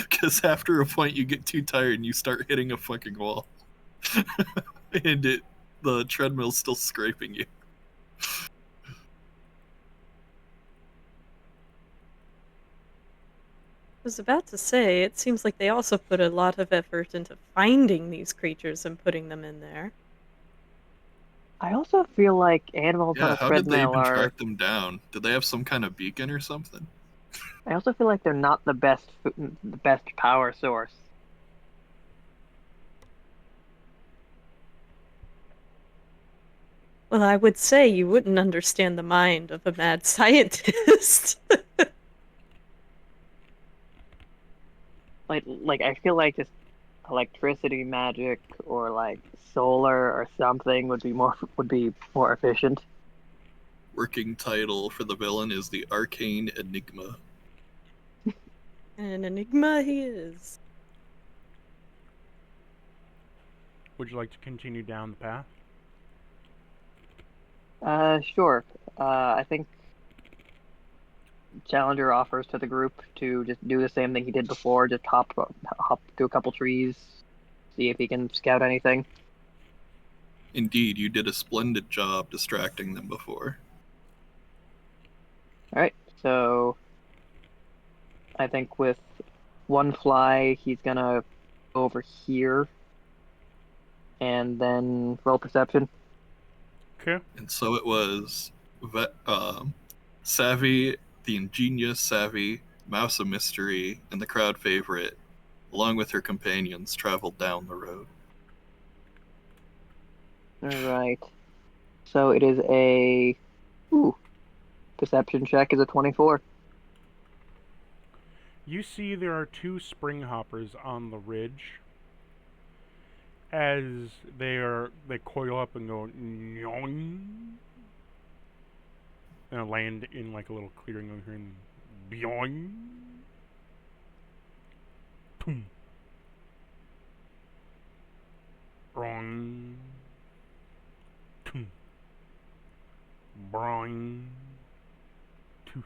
Because after a point, you get too tired and you start hitting a fucking wall. And the treadmill's still scraping you. I was about to say, it seems like they also put a lot of effort into finding these creatures and putting them in there. I also feel like animals on Yeah, a how did they treadmill even are. track them down? Did they have some kind of beacon or something? I also feel like they're not the best power source. Well, I would say you wouldn't understand the mind of a mad scientist. Like I feel like just electricity magic or like solar or something would be more efficient. Working title for the villain is the Arcane Enigma. An enigma he is. Would you like to continue down the path? Sure. I think Challenger offers to the group to just do the same thing he did before, just hop through a couple trees, see if he can scout anything. Indeed, you did a splendid job distracting them before. Alright, so I think with one fly, he's gonna go over here and then roll perception. Okay. And so it was Savvy, the ingenious Savvy, Mouse of Mystery, and the crowd favorite, along with her companions, traveled down the road. Alright. So it is a... Ooh. Deception check is a 24. You see there are two spring hoppers on the ridge. As they coil up and go "Nyoing," and land in like a little clearing over here and byoing. Boom. Broing. Boom. Broing. Toof.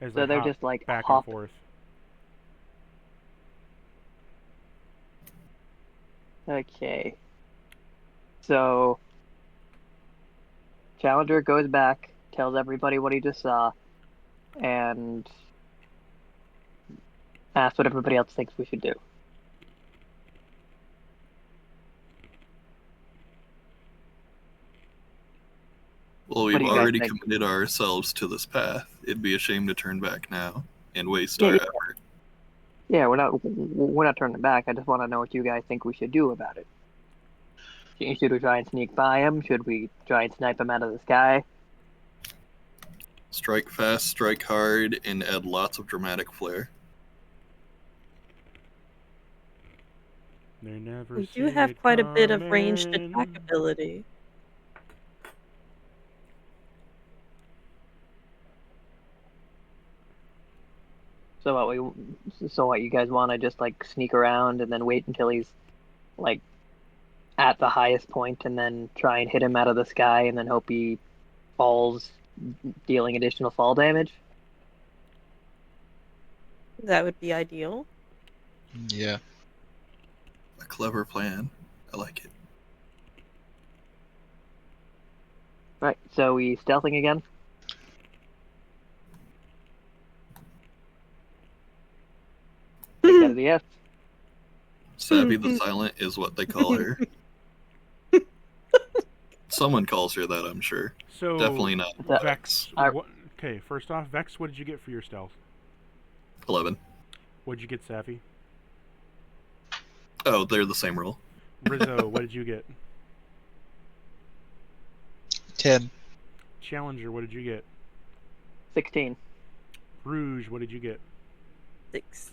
As So they they're hop just like back hop. and forth. Okay. So Challenger goes back, tells everybody what he just saw, and asks what everybody else thinks we should do. Well, What we've do you guys already think? committed ourselves to this path. It'd be a shame to turn back now and waste Yeah, our yeah. effort. Yeah, we're not turning back. I just want to know what you guys think we should do about it. Should we try and sneak by him? Should we try and snipe him out of the sky? Strike fast, strike hard, and add lots of dramatic flair. They never We see do have it quite a bit of ranged coming. attack ability. So what you guys want to just like sneak around and then wait until he's like at the highest point and then try and hit him out of the sky and then hope he falls, dealing additional fall damage? That would be ideal. Yeah. A clever plan. I like it. Right, so we stealthing again? Take that as a yes. Savvy the Silent is what they call her. Someone calls her that, I'm sure. So Definitely not That- Vex. I- Okay, first off, Vex, what did you get for your stealth? 11. What did you get, Savvy? Oh, they're the same roll. Rizzo, what did you get? 10. Challenger, what did you get? 16. Rouge, what did you get? 6.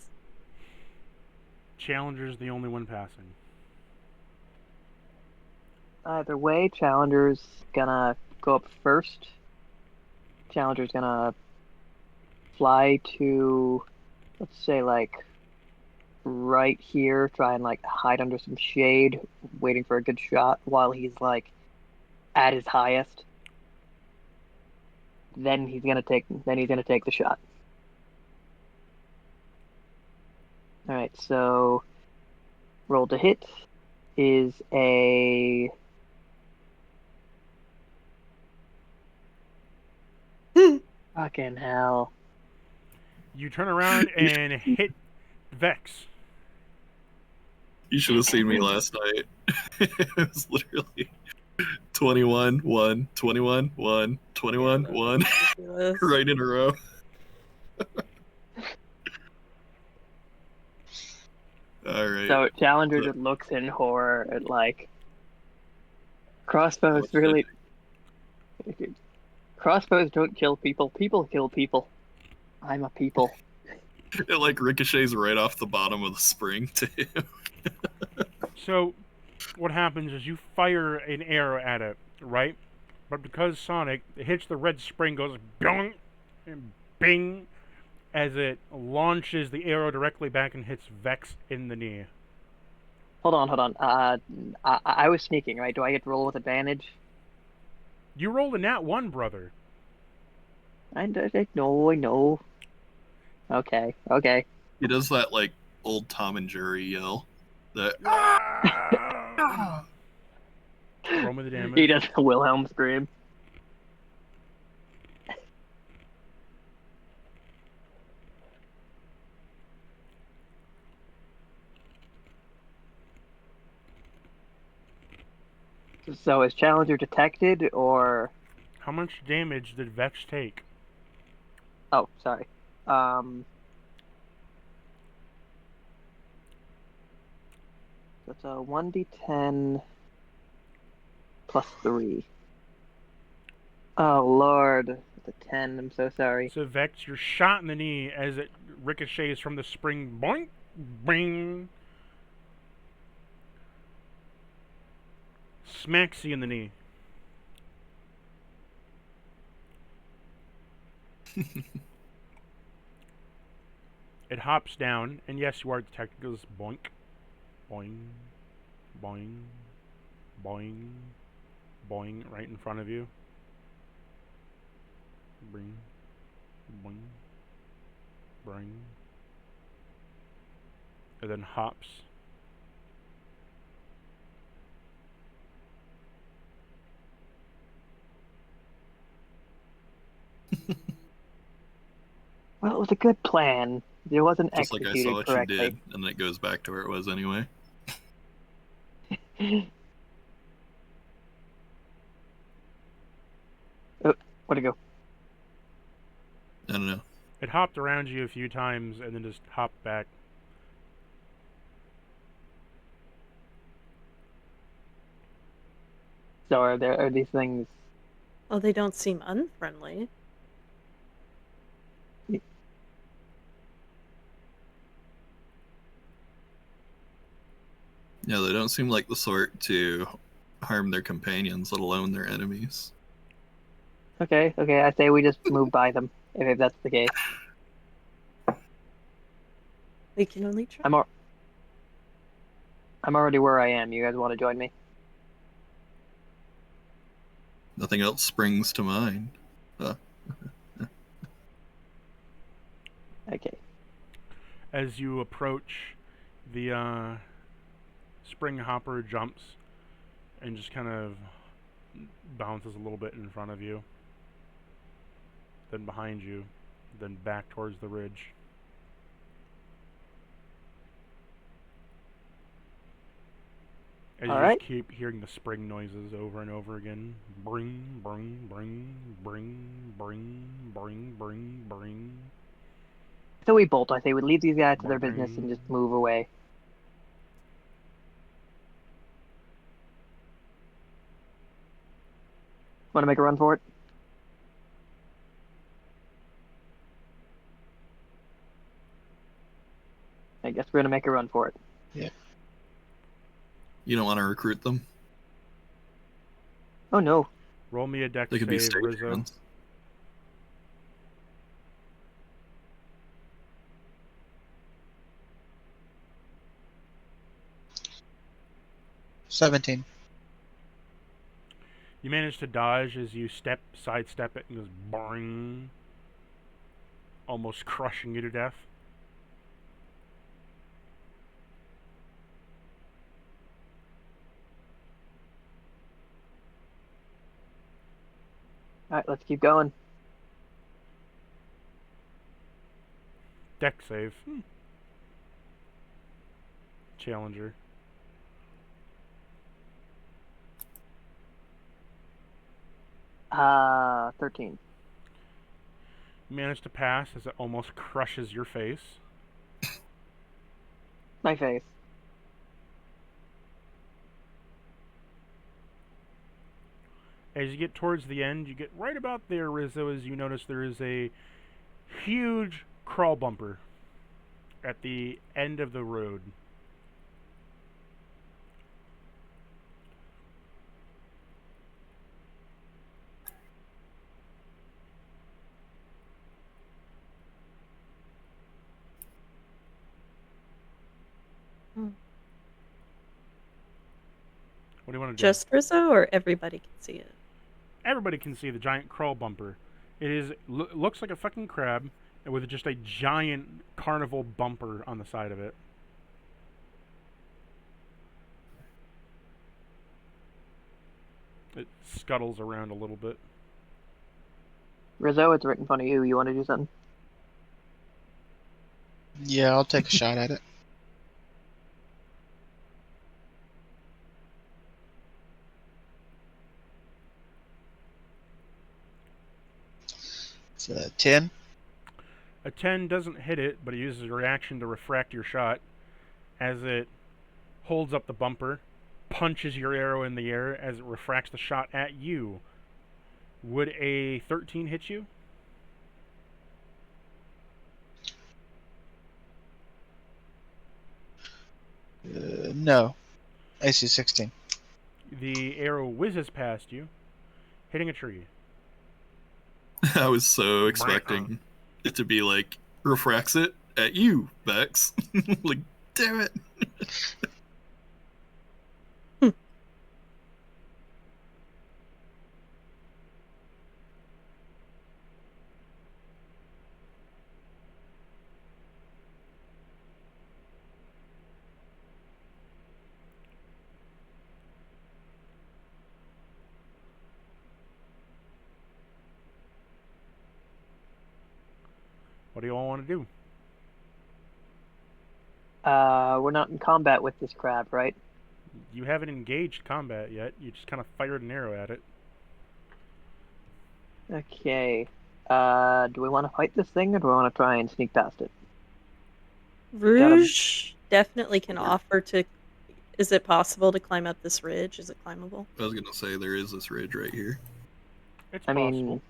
Challenger's the only one passing. Either way, Challenger's gonna go up first. Challenger's gonna fly to, let's say, like, right here, try and, like, hide under some shade, waiting for a good shot while he's, like, at his highest. Then he's gonna take the shot. Alright, so roll to hit is a fucking hell. You turn around and hit Vex. You should have seen me last night. It was literally 21, 1, 21, 1, 21, 1, Ridiculous. right in a row. Alright. So Challenger just looks in horror at like crossbows What's really crossbows don't kill people, people kill people. I'm a people. It like ricochets right off the bottom of the spring to him. So, what happens is you fire an arrow at it, right? But because Sonic it hits the red spring, goes bing and bing as it launches the arrow directly back and hits Vex in the knee. Hold on. I was sneaking, right? Do I get to roll with advantage? You rolled a nat 1, brother. I know. Okay. He does that like old Tom and Jerry yell. That Roll me the He damage. does the Wilhelm scream. So is Challenger detected, or... How much damage did Vex take? Oh, sorry. That's a 1d10 plus 3. Oh, Lord. That's a 10. I'm so sorry. So Vex, you're shot in the knee as it ricochets from the spring. Boink, bing. Smacks you in the knee. It hops down, and yes, you are detected. It goes boink, boing, boing, boing, boing, right in front of you. Bring, boing, bring. And then hops. Well, it was a good plan. It wasn't Just like I executed saw what correctly. you did, and then it goes back to where it was anyway. Oh, where'd it go? I don't know. It hopped around you a few times and then just hopped back. So are these things... Oh, they don't seem unfriendly. Yeah, they don't seem like the sort to harm their companions, let alone their enemies. Okay, I say we just move by them, if that's the case. We can only try. I'm already where I am. You guys want to join me? Nothing else springs to mind. Okay. As you approach, the spring hopper jumps and just kind of bounces a little bit in front of you, then behind you, then back towards the ridge. As you Alright. just keep hearing the spring noises over and over again. Bring, bring, bring, bring, bring, bring, bring, bring. So we bolt. I say we leave these guys to their business and Bring. just move away. Want to make a run for it? I guess we're gonna make a run for it. You don't want to recruit them? Oh no. Roll me a dex They could be save, Rizzo. stagehands. $17. You manage to dodge as you sidestep it, and goes boing, almost crushing you to death. Alright, let's keep going. Dex save. Challenger. Uh, 13. You manage to pass as it almost crushes your face. My face. As you get towards the end, you get right about there, Rizzo, as you notice there is a huge crawl bumper at the end of the road. What do you want to do? Just Rizzo, or everybody can see it? Everybody can see the giant crawl bumper. It is looks like a fucking crab with just a giant carnival bumper on the side of it. It scuttles around a little bit. Rizzo, it's right in front of you. You want to do something? Yeah, I'll take a shot at it. 10. A 10 doesn't hit it, but it uses a reaction to refract your shot as it holds up the bumper, punches your arrow in the air as it refracts the shot at you. Would a 13 hit you? No. AC 16. The arrow whizzes past you, hitting a tree. I was so expecting it to be like, refracts it at you, Vex. Like, damn it. What do you all want to do? We're not in combat with this crab, right? You haven't engaged combat yet. You just kind of fired an arrow at it. Okay. Do we want to fight this thing, or do we want to try and sneak past it? Rouge definitely can offer to. Is it possible to climb up this ridge? Is it climbable? I was gonna say there is this ridge right here. It's I possible. mean,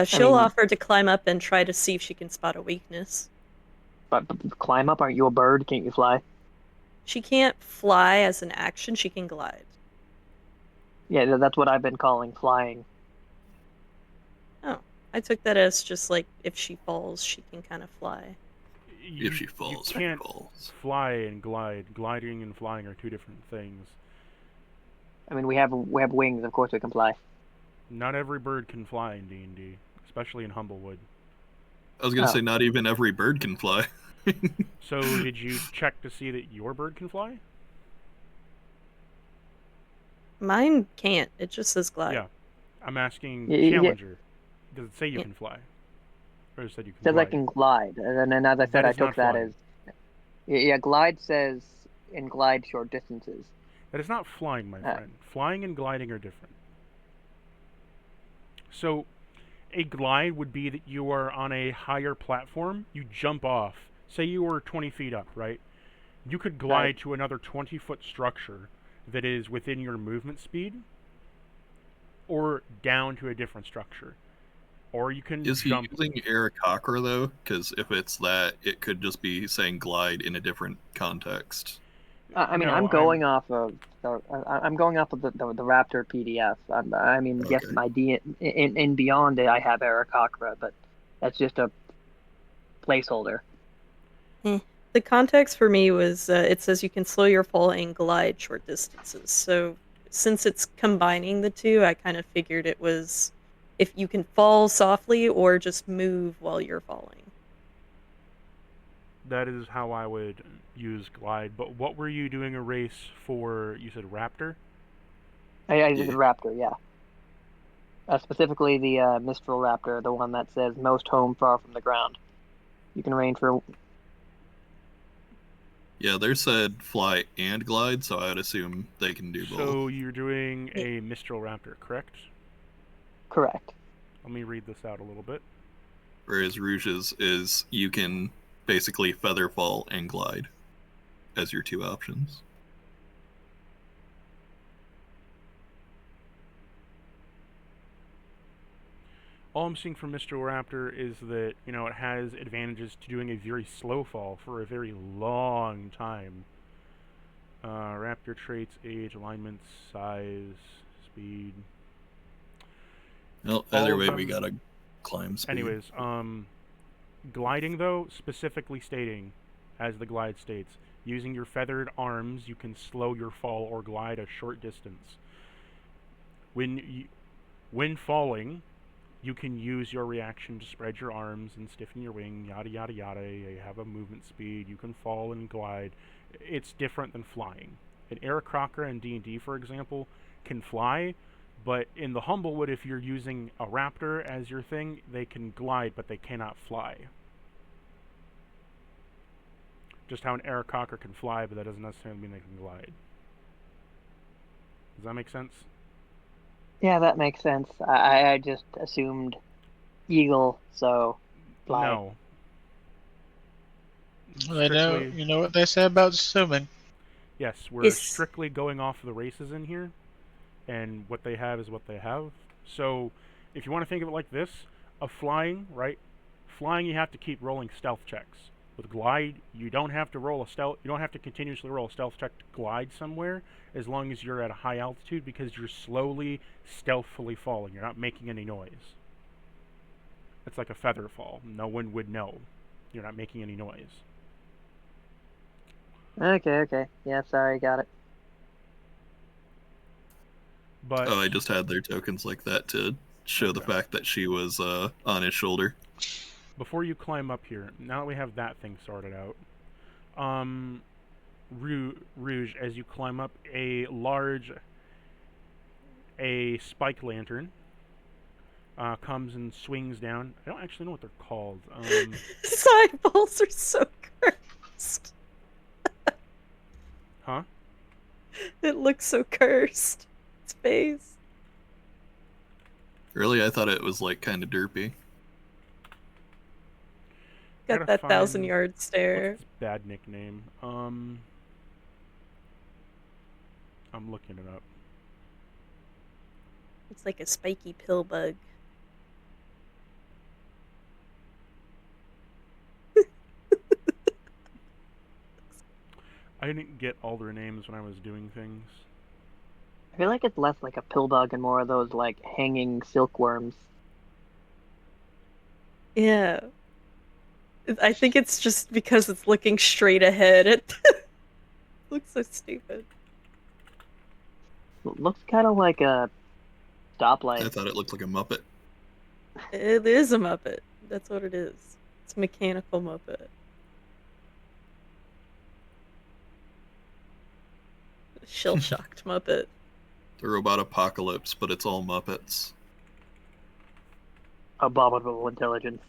She'll mean- offer to climb up and try to see if she can spot a weakness. but climb up. Aren't you a bird? Can't you fly? She can't fly as an action. She can glide. Yeah, that's what I've been calling flying. Oh, I took that as just like if she falls, she can kind of fly. If she falls, you she can't falls. fly and glide. Gliding and flying are two different things. I mean, we have wings. Of course, we can fly. Not every bird can fly in D&D, especially in Humblewood. I was gonna Oh. say not even every bird can fly. So did you check to see that your bird can fly? Mine can't. It just says glide. Yeah. I'm asking Yeah. Challenger. Does it say you Yeah. can fly? Or it said you can Says glide? I can glide, and then as I said, That I is not took that flying. as yeah. Glide says in glide short distances. That is not flying, my Ah. friend. Flying and gliding are different. So, a glide would be that you are on a higher platform, you jump off. Say you were 20 feet up, right? You could glide Right. to another 20-foot structure that is within your movement speed, or down to a different structure. Or you can Is he jump. using Aarakocra though? Because if it's that, it could just be saying glide in a different context. I mean, No, I'm going off of the Raptor PDF. I mean, yes, Okay. my in Beyond it, I have Aarakocra, but that's just a placeholder. The context for me was it says you can slow your fall and glide short distances. So since it's combining the two, I kind of figured it was if you can fall softly or just move while you're falling. That is how I would use glide. But what were you doing a race for? You said Raptor? I did Yeah. the Raptor, yeah. Specifically the Mistral Raptor, the one that says most home far from the ground. You can range for Yeah, they said fly and glide, so I would assume they can do both. So you're doing a Mistral Raptor, correct? correct. Let me read this out a little bit. Whereas Rouge's is you can basically feather fall and glide as your two options. All I'm seeing from Mr. Raptor is that, you know, it has advantages to doing a very slow fall for a very long time. Raptor traits, age, alignment, size, speed. Well, All either of way, we them- gotta climb speed. Anyways, gliding though, specifically stating, as the glide states, using your feathered arms, you can slow your fall or glide a short distance. When falling, you can use your reaction to spread your arms and stiffen your wing, yada yada yada. You have a movement speed. You can fall and glide. It's different than flying. An Aarakocra in D&D, for example, can fly, but in the Humblewood, if you're using a raptor as your thing, they can glide, but they cannot fly. Just how an Aarakocra can fly, but that doesn't necessarily mean they can glide. Does that make sense? Yeah, that makes sense. I just assumed eagle, so fly. No. I know, Strictly, you know what they say about assuming. yes, we're Yes. strictly going off of the races in here, and what they have is what they have. So, if you want to think of it like this, of flying, right? Flying, you have to keep rolling stealth checks. With glide, you don't have to roll a stealth. You don't have to continuously roll a stealth check to glide somewhere, as long as you're at a high altitude, because you're slowly, stealthily falling. You're not making any noise. It's like a feather fall. No one would know. You're not making any noise. Okay. Yeah, sorry, got it. But Oh, I just had their tokens like that to show the Okay. fact that she was on his shoulder. before you climb up here, now that we have that thing sorted out, Rouge, as you climb up, a spike lantern comes and swings down. I don't actually know what they're called. His eyeballs are so cursed. Huh? It looks so cursed. His face. Really, I thought it was like kind of derpy. Got Gotta that find- 1,000-yard stare. What's its bad nickname? I'm looking it up. It's like a spiky pill bug. I didn't get all their names when I was doing things. I feel like it's less like a pill bug and more of those like hanging silkworms. Yeah. I think it's just because it's looking straight ahead. It looks so stupid. It looks kind of like a I stoplight. thought it looked like a Muppet. It is a Muppet. That's what it is. It's a mechanical Muppet. Shell-shocked Muppet. The robot apocalypse, but it's all Muppets. Abominable intelligence.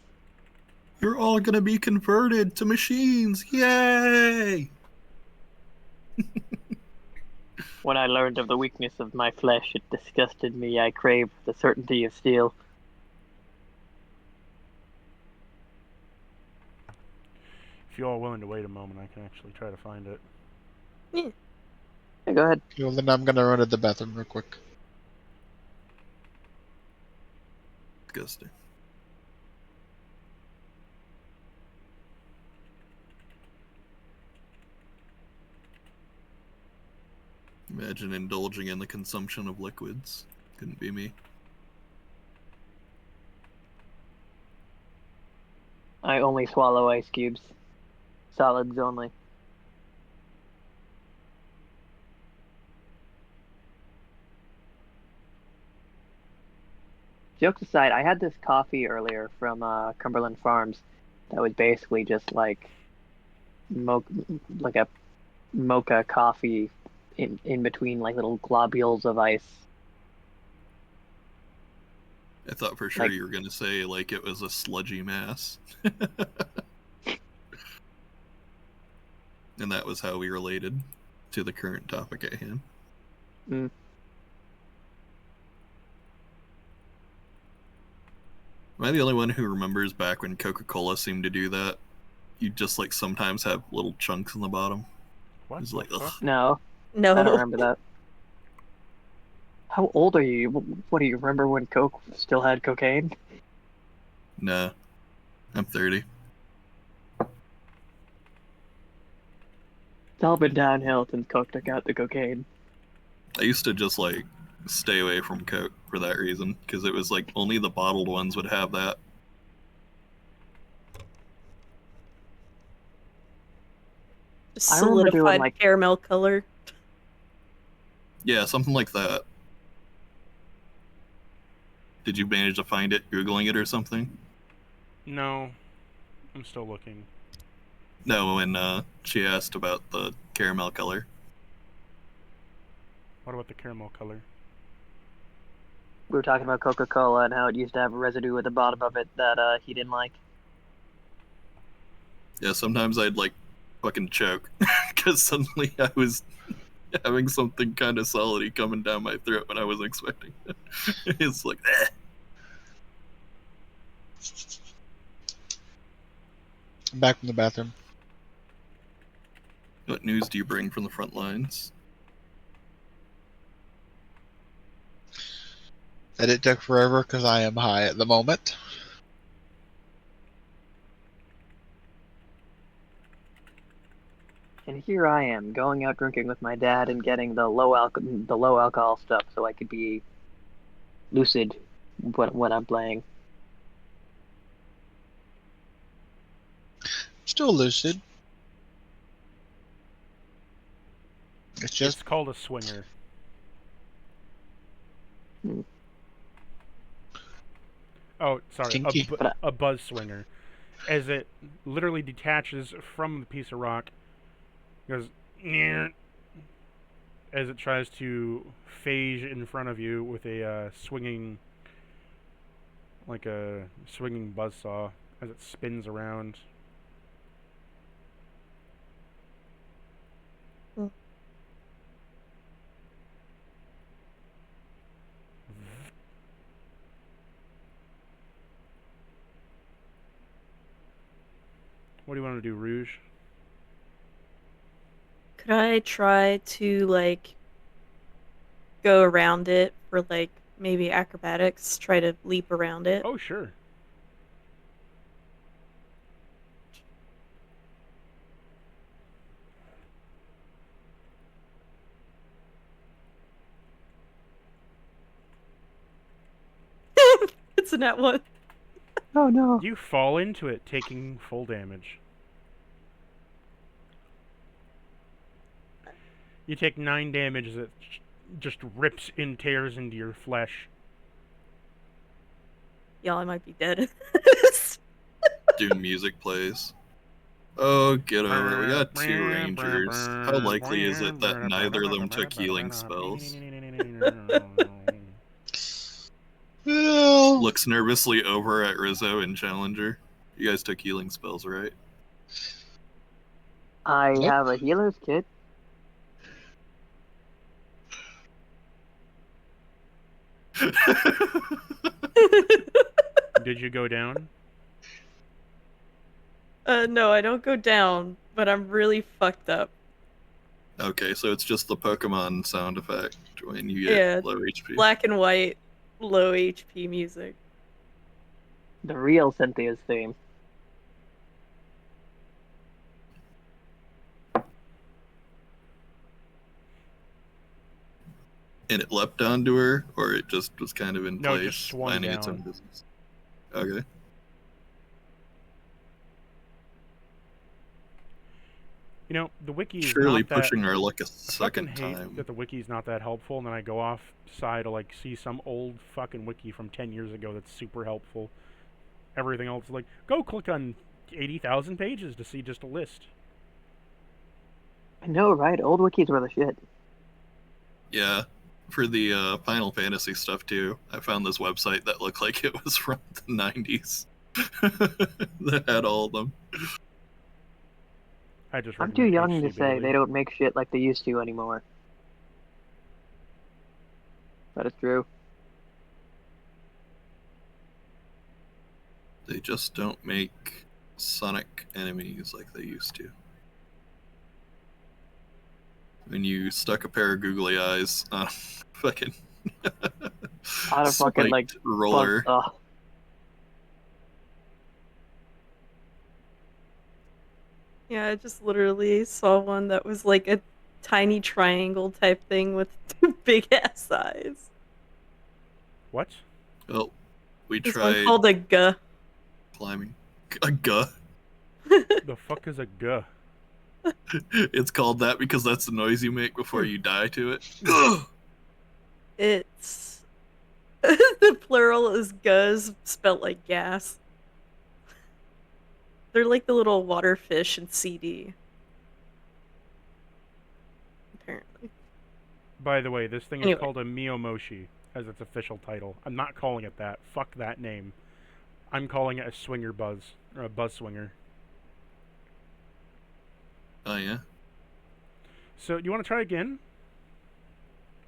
You're all gonna be converted to machines! Yay! When I learned of the weakness of my flesh, it disgusted me. I craved the certainty of steel. If you all are willing to wait a moment, I can actually try to find it. Yeah, go ahead. Well, then I'm gonna run to the bathroom real quick. Disgusting. Imagine indulging in the consumption of liquids. Couldn't be me. I only swallow ice cubes. Solids only. Jokes aside, I had this coffee earlier from Cumberland Farms that was basically just like like a mocha coffee in between like little globules of ice. I thought for sure Like- you were gonna say like it was a sludgy mass. And that was how we related to the current topic at hand. Mm. Am I the only one who remembers back when Coca-Cola seemed to do that? You just like sometimes have little chunks in the bottom. What? It's like, the fuck? ugh. No, No. I don't remember that. How old are you? What do you remember when Coke still had cocaine? Nah. I'm 30. It's all been downhill since Coke took out the cocaine. I used to just like stay away from Coke for that reason, because it was like only the bottled ones would have that. Just I remember doing, solidified like- caramel color. Yeah, something like that. Did you manage to find it Googling it or something? No, I'm still looking. No, when she asked about the caramel color. What about the caramel color? We were talking about Coca-Cola and how it used to have a residue at the bottom of it that he didn't like. Yeah, sometimes I'd like fucking choke because suddenly I was having something kind of solidy coming down my throat when I wasn't expecting it. It's like, eh. I'm back from the bathroom. What news do you bring from the front lines? That it took forever because I am high at the moment. And here I am going out drinking with my dad and getting the low alcohol stuff so I could be lucid when I'm playing. Still lucid. It's just It's called a swinger. Hmm. Oh, sorry, Kinky. a buzz swinger. As it literally detaches from the piece of rock, goes "Nyeh," as it tries to phase in front of you with a swinging buzzsaw as it spins around. What do you want to do, Rouge? Could I try to, like, go around it for, like, maybe acrobatics? Try to leap around it? Oh, sure. It's a nat one. Oh no. You fall into it, taking full damage. You take 9 damage as it just rips and tears into your flesh. Y'all, I might be dead. Dude, music plays. Oh, get over it. We got 2 rangers. How likely is it that neither of them took healing spells? well, Looks nervously over at Rizzo and Challenger. You guys took healing spells, right? I Yep. have a healer's kit. Did you go down? No, I don't go down, but I'm really fucked up. Okay, so it's just the Pokemon sound effect when you get Yeah, low HP. black and white, low HP music. The real Cynthia's theme. And it leapt onto her, or it just was kind of in No, it place, just swung minding its down. own business? Okay. You know, the wiki is Surely not that... pushing our luck a I fucking second hate time. that the wiki's not that helpful, and then I go off side to, like, see some old fucking wiki from 10 years ago that's super helpful. Everything else is like, go click on 80,000 pages to see just a list. I know, right? Old wikis were the shit. Yeah, for the Final Fantasy stuff too. I found this website that looked like it was from the 90s. That had all of them. I just I'm too recommend young to HC say Bailey. they don't make shit like they used to anymore. But it's true. They just don't make Sonic enemies like they used to. When you stuck a pair of googly eyes on a fucking On a fucking, like, spiked roller. Ugh. Yeah, I just literally saw one that was like a tiny triangle type thing with two big ass eyes. What? Well, we There's one tried called a G. climbing. A guh. The fuck is a guh? It's called that because that's the noise you make before you die to it. Ugh! It's the plural is guz, spelt like gas. They're like the little water fish in CD. Apparently. By the way, this thing is Anyway. called a Miyomoshi as its official title. I'm not calling it that. Fuck that name. I'm calling it a swinger buzz, or a buzz swinger. Oh yeah. So, do you want to try again?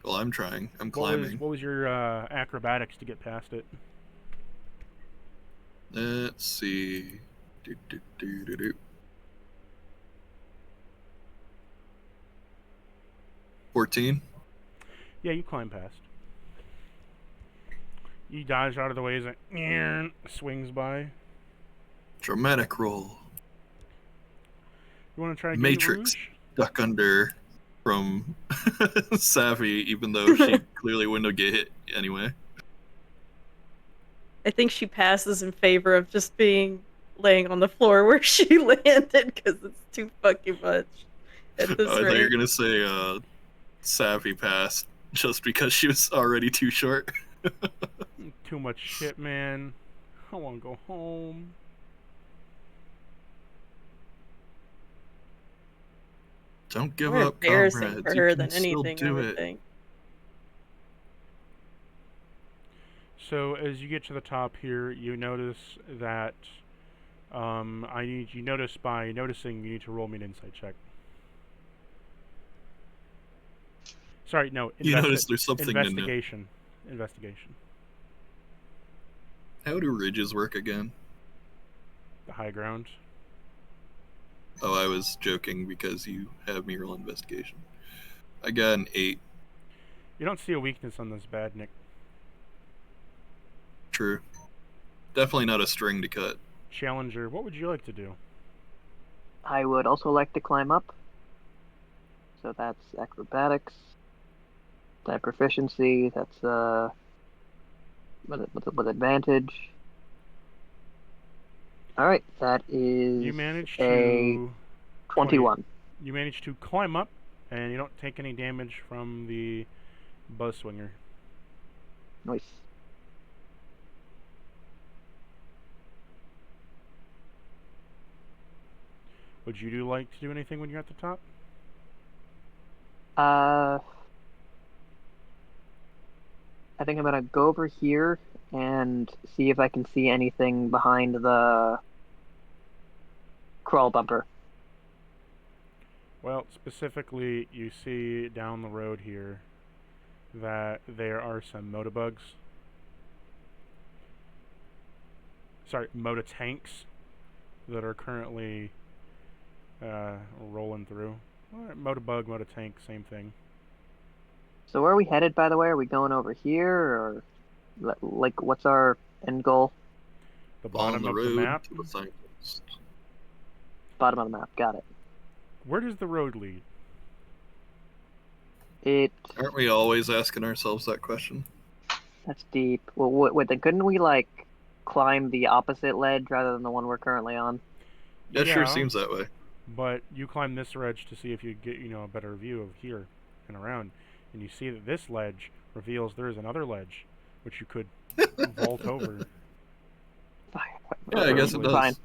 Well, I'm trying. I'm What climbing. was your acrobatics to get past it? Let's see. 14. Yeah, you climb past. You dodge out of the way as it swings by. Dramatic roll. You want to try to get Matrix. Rouge? Duck under from Savvy, even though she clearly wouldn't have get hit anyway. I think she passes in favor of just laying on the floor where she landed because it's too fucking much at this I thought you were rate. gonna say Savvy passed just because she was already too short. Too much shit, man. I want to go home. Don't give More up, embarrassing comrades. for You her can than still anything, I do would it. think. So as you get to the top here, you notice that you notice by noticing you need to roll me an insight check. Sorry, no. You notice there's something to know. Investigation. Investigation. How do ridges work again? The high ground. Oh, I was joking because you have me roll investigation. I got an 8. You don't see a weakness on this bad, Nick. True. Definitely not a string to cut. Challenger, what would you like to do? I would also like to climb up. So that's acrobatics. That proficiency. That's with advantage. All right, that is You managed a to 21. You manage to climb up, and you don't take any damage from the buzz swinger. Nice. Would you like to do anything when you're at the top? I think I'm gonna go over here and see if I can see anything behind the crawl bumper. Well, specifically, you see down the road here that there are some motobugs. Sorry, mototanks that are currently rolling through. Motobug, mototank, same thing. So where are we headed, by the way? Are we going over here, or like what's our end goal? The On bottom the of the road map. to the signpost. Bottom of the map. Got it. Where does the road lead? Aren't we always asking ourselves that question? That's deep. Well, wait, then couldn't we like climb the opposite ledge rather than the one we're currently on? That sure Yeah. seems that way. But you climb this ledge to see if you get, a better view of here and around. And you see that this ledge reveals there is another ledge, which you could vault over. Yeah, I guess it does. Fine.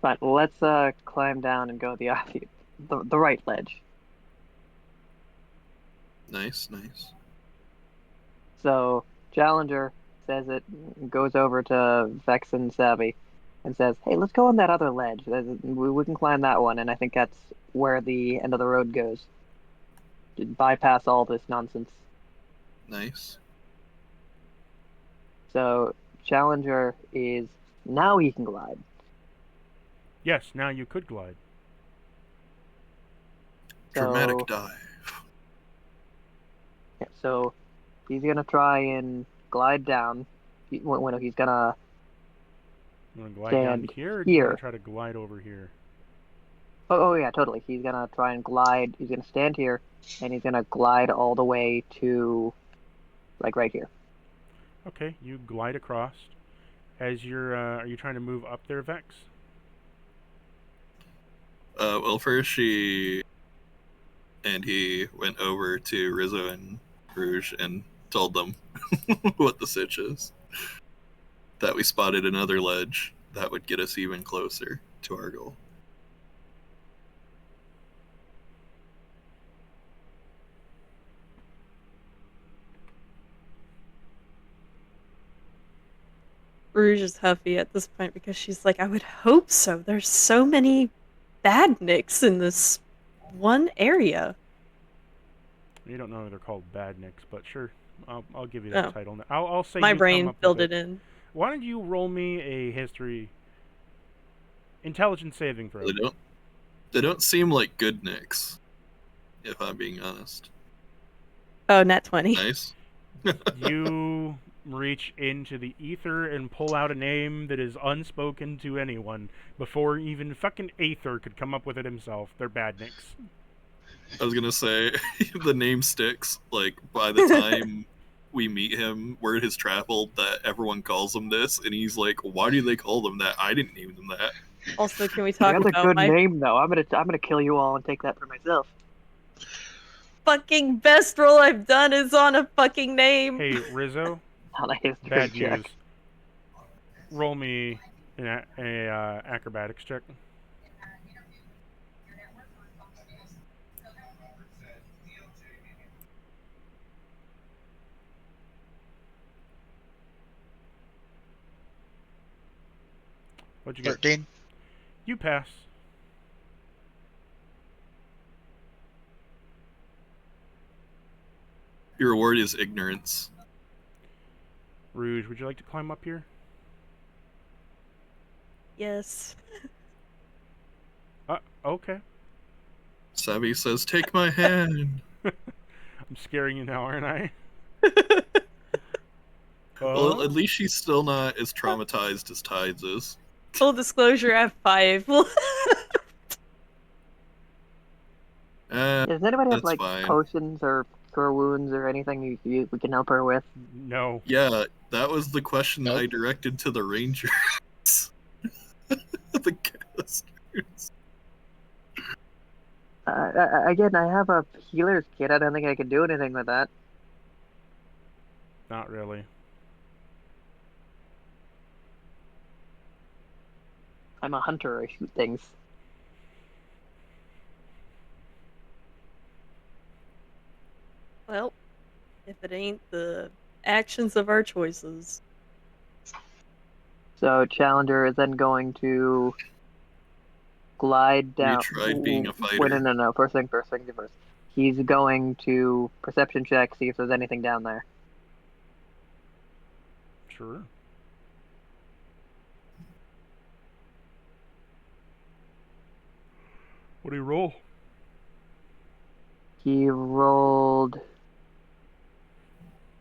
Fine. Well, let's climb down and go the right ledge. Nice, nice. So Challenger says it, goes over to Vex and Savvy, and says, "Hey, let's go on that other ledge. We can climb that one." And I think that's where the end of the road goes. To bypass all this nonsense. Nice. So Challenger is now he can glide. Yes, now you could glide. Dramatic So, dive. yeah, so he's gonna try and glide down. He's gonna You want to glide down stand here, or do you want here. to try to glide over here? Oh yeah, totally. He's gonna try and glide. He's gonna stand here, and he's gonna glide all the way to, like, right here. Okay, you glide across. As are you trying to move up there, Vex? Well, first she and he went over to Rizzo and Rouge and told them what the sitch is. That we spotted another ledge that would get us even closer to our goal. Rouge is huffy at this point because she's like, I would hope so. There's so many badniks in this one area. You don't know they're called badniks, but sure, I'll give you that Oh. title. I'll say My you come brain up filled with it in. Why don't you roll me a history intelligence saving throw? They don't seem like good nicks, if I'm being honest. Oh, nat 20. Nice. You reach into the ether and pull out a name that is unspoken to anyone before even fucking Aither could come up with it himself. They're badniks. I was gonna say the name sticks. Like by the time we meet him, word has traveled that everyone calls him this, and he's like, "Why do they call them that? I didn't name them that." Also, can we talk That's a about good my name, though. I'm gonna kill you all and take that for myself. fucking best roll I've done is on a fucking name? Hey, Rizzo, On a history bad check. news. Roll me an acrobatics check. What'd you get? 13. You pass. Your reward is ignorance. Rouge, would you like to climb up here? Yes. Okay. Savvy says, "Take my hand." I'm scaring you now, aren't I? Well, at least she's still not as traumatized as Tides is. Full disclosure, I have 5. Does anybody have That's like fine. potions or cure wounds or anything we can help her with? No. Yeah, that was the question Nope. I directed to the Rangers. The casters. Again, I have a healer's kit. I don't think I can do anything with that. Not really. I'm a hunter. I shoot things. Well, if it ain't the actions of our choices. So Challenger is then going to glide down. tried being a fighter. Wait, no. First thing first. He's going to perception check, see if there's anything down there. Sure. What do you roll? He rolled.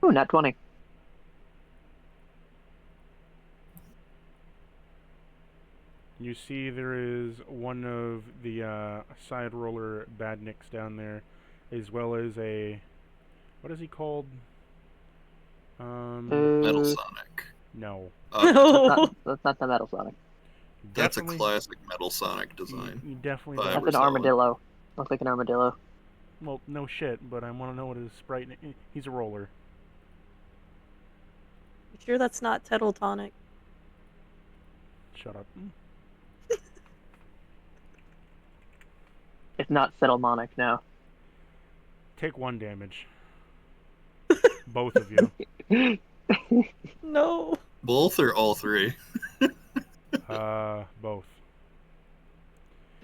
Ooh, nat 20. You see there is one of the side roller badniks down there, as well as a... What is he called? Metal Sonic. No. That's not the Metal Sonic. That's a Definitely- classic Metal Sonic design. You definitely But- don't. That's an solid. armadillo. Looks like an armadillo. Well, no shit, but I want to know what his sprite... He's a roller. You sure that's not Tettletonic? Shut up. It's not Settlemonic, no. Take 1 damage. Both of you. No. Both or all three? Both.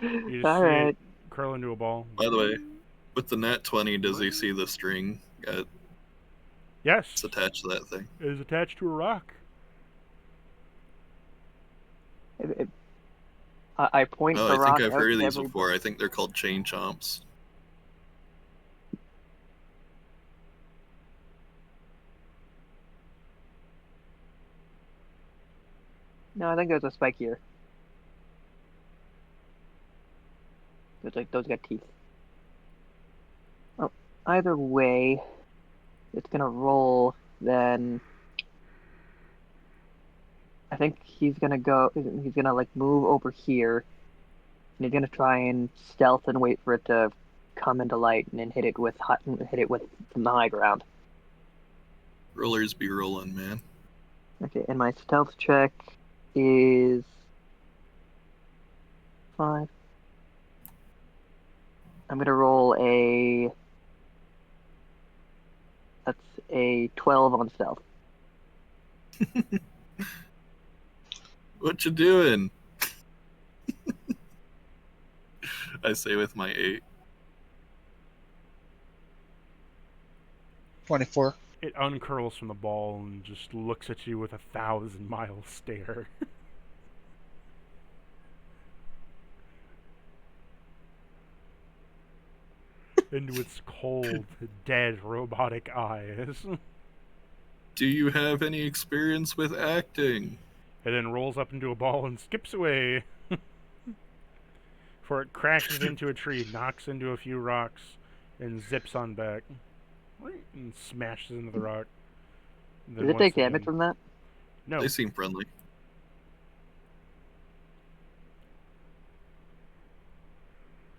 You just All see right. it curl into a ball. By the way, with the nat 20, does he see the string that's Yes, attached to that thing? it is attached to a rock. I point Oh, the I rock think I've out heard of to these every- before. I think they're called chain chomps. No, I think there's a spike here. Those got teeth. Oh, either way, it's gonna roll. Then I think he's gonna go. He's gonna like move over here, and he's gonna try and stealth and wait for it to come into light, and then hit it with from the high ground. Rollers be rolling, man. Okay, and my stealth check is 5. I'm gonna roll a. That's a 12 on stealth. What you doing? I say with my 8. 24. It uncurls from the ball and just looks at you with a 1,000-mile stare. Into its cold, dead, robotic eyes. Do you have any experience with acting? It then rolls up into a ball and skips away. For it crashes into a tree, knocks into a few rocks, and zips on back. And smashes into the rock. Does it take damage from that? No. They seem friendly.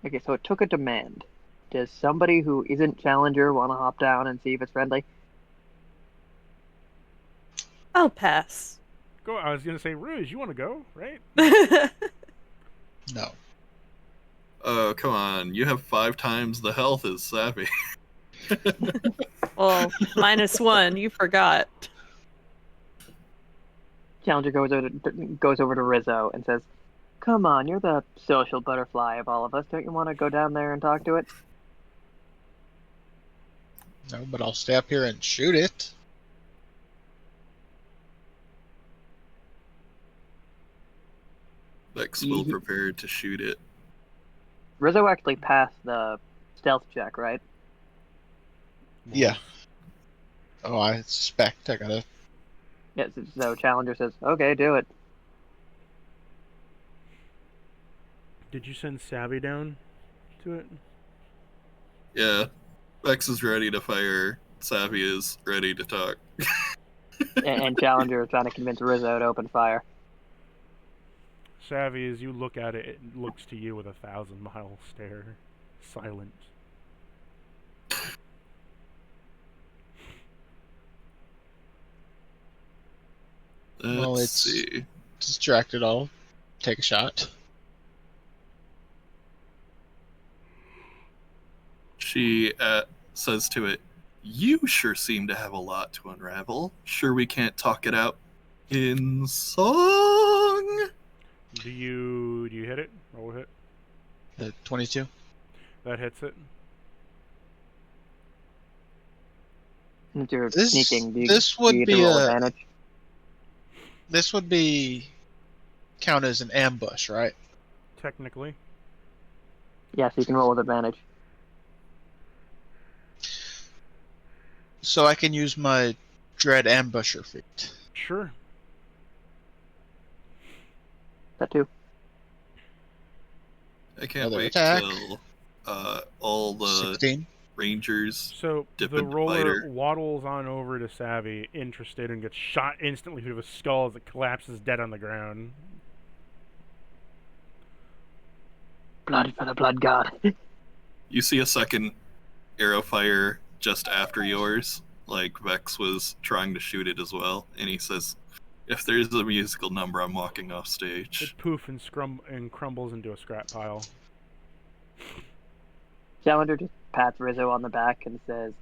Okay, so it took a demand. Does somebody who isn't Challenger want to hop down and see if it's friendly? I'll pass. Go. I was gonna say, Rouge, you want to go, right? No. Oh, come on. You have 5 times the health as Savvy. Well, -1. You forgot. Challenger goes over to Rizzo and says, "Come on, you're the social butterfly of all of us. Don't you want to go down there and talk to it?" No, but I'll stay up here and shoot it. Vex will prepare to shoot it. Rizzo actually passed the stealth check, right? Yeah. Oh, I suspect I gotta. Yes. So Challenger says, "Okay, do it." Did you send Savvy down to it? Yeah. Vex is ready to fire. Savvy is ready to talk. And Challenger is trying to convince Rizzo to open fire. Savvy, as you look at it, it looks to you with a 1,000-mile stare. Silent. Well, Let's it's see. distracted. I'll take a shot. She says to it, "You sure seem to have a lot to unravel. Sure we can't talk it out in song?" Do you hit it? Roll a hit. The 22. That hits it. Since you're This- sneaking, do you this would need to be roll a- advantage? This would be count as an ambush, right? Technically. Yes, you can roll with advantage. So I can use my Dread Ambusher feat. Sure. That too. I can't Another wait attack. till all the 16. rangers. So Dip the into roller fighter. waddles on over to Savvy, interested, and gets shot instantly through the skull as it collapses dead on the ground. Blood for the blood god. You see a second arrow fire just after yours. Like Vex was trying to shoot it as well, and he says, "If there's a musical number, I'm walking off It stage." poof and crumbles into a scrap pile. Challenger just pats Rizzo on the back and says,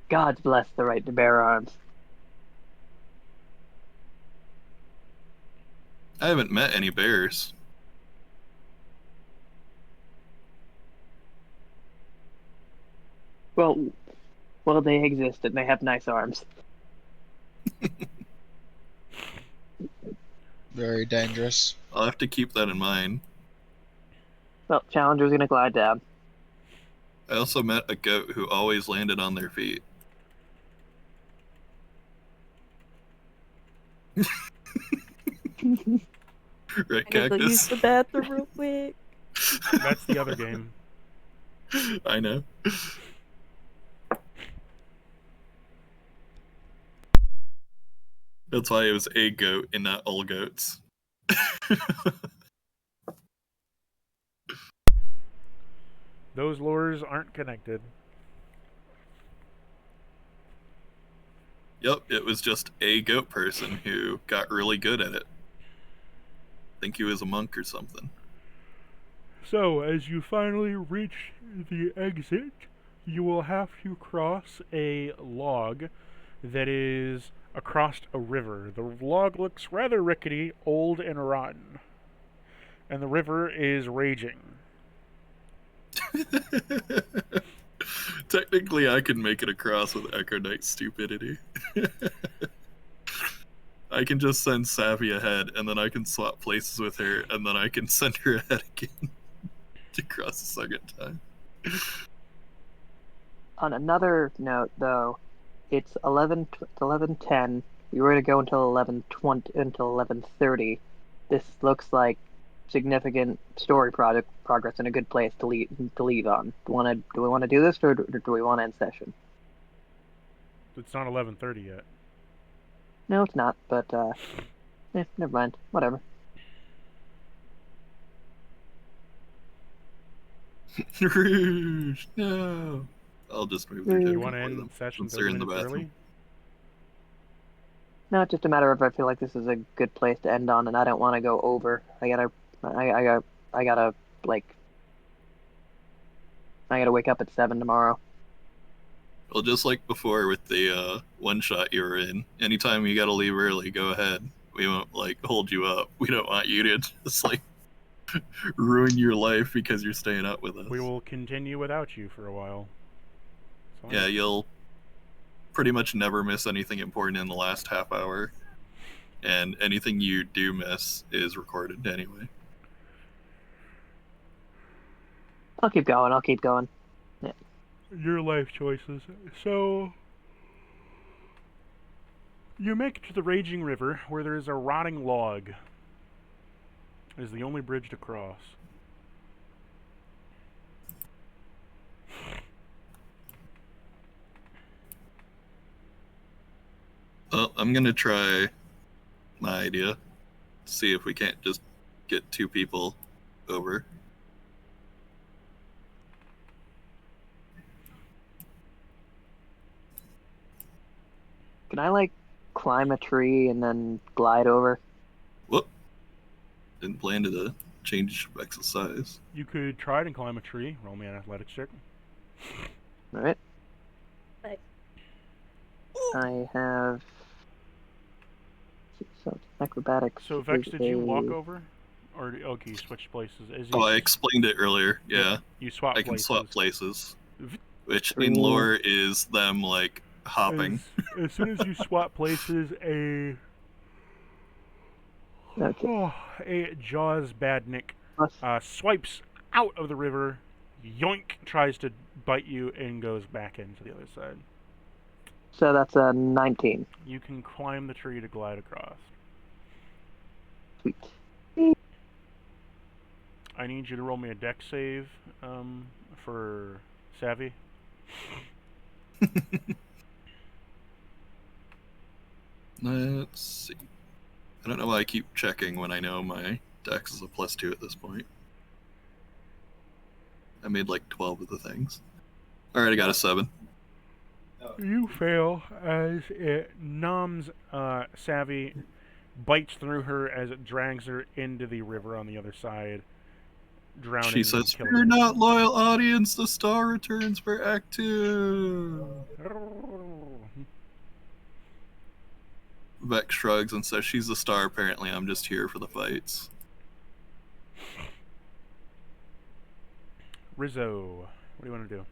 "Gods bless the right to bear arms." I haven't met any bears. Well, they exist and they have nice arms. Very dangerous. I'll have to keep that in mind. Well, Challenger's gonna glide down. I also met a goat who always landed on their feet. Right, I gotta go use Cactus? the bathroom real quick. That's the other game. I know. That's why it was a goat and not all goats. Those lures aren't connected. Yep, it was just a goat person who got really good at it. Think he was a monk or something. So, as you finally reach the exit, you will have to cross a log that is across a river. The log looks rather rickety, old, and rotten. And the river is raging. Technically, I can make it across with Echo Knight's stupidity. I can just send Savvy ahead, and then I can swap places with her, and then I can send her ahead again to cross the second time. On another note, though, it's 11:10. We were to go until 11:20 until 11:30. This looks like significant story progress and a good place to leave on. Do we want to do this, or do we want to end session? It's not 11:30 yet. No, it's not. But never mind. Whatever. Rouge, no. I'll just move their Do Do jet you want to before end them, session since they're 30 in the minutes bathroom. early? No, it's just a matter of I feel like this is a good place to end on, and I don't want to go over. I gotta wake up at 7 tomorrow. Well, just like before with the one shot you were in, anytime you gotta leave early, go ahead. We won't like hold you up. We don't want you to just like ruin your life because you're staying up with us. We will continue without you for a while. It's fine. Yeah, you'll pretty much never miss anything important in the last half hour, and anything you do miss is recorded anyway. I'll keep going. Your life choices. So, you make it to the raging river, where there is a rotting log. It is the only bridge to cross. Well, I'm gonna try my idea. See if we can't just get 2 people over. Can I like climb a tree and then glide over? Whoop. Didn't plan to change Vex's size. You could try to climb a tree. Roll me an athletics check. All right. Like, I have. So it's acrobatics. So, Vex, is did you walk a- over? Or, okay, you switched places. As Oh, you, I explained it earlier. Yeah, you swap I can places. swap places, V- which in Ooh. lore is them like hopping. As soon as you swap places, Okay. a Jaws badnik Plus, swipes out of the river, yoink, tries to bite you, and goes back into the other side. so that's a 19. You can climb the tree to glide across. Sweet. I need you to roll me a dex save for Savvy. Let's see. I don't know why I keep checking when I know my dex is a +2 at this point. I made like 12 of the things. Alright, I got a 7. You fail as it noms Savvy, bites through her as it drags her into the river on the other side, drowning. She and says, killing "You're her. not loyal audience. The star returns for Act 2." Vex shrugs and says, "She's the star. Apparently, I'm just here for the fights." Rizzo, what do you want to do?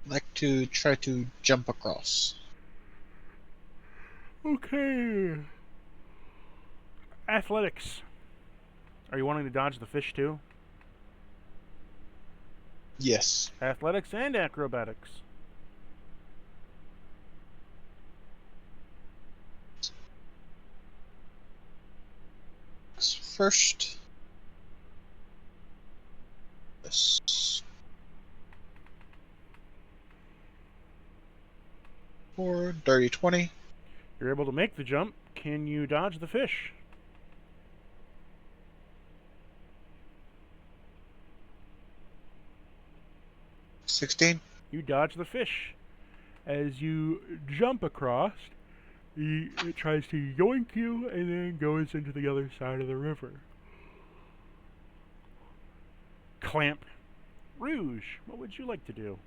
Like to try to jump across. Okay. Athletics. Are you wanting to dodge the fish too? Yes. Athletics and acrobatics. First. This. For dirty 20. You're able to make the jump. Can you dodge the fish? $16. You dodge the fish. As you jump across, it tries to yoink you and then goes into the other side of the river. Clamp. Rouge, what would you like to do?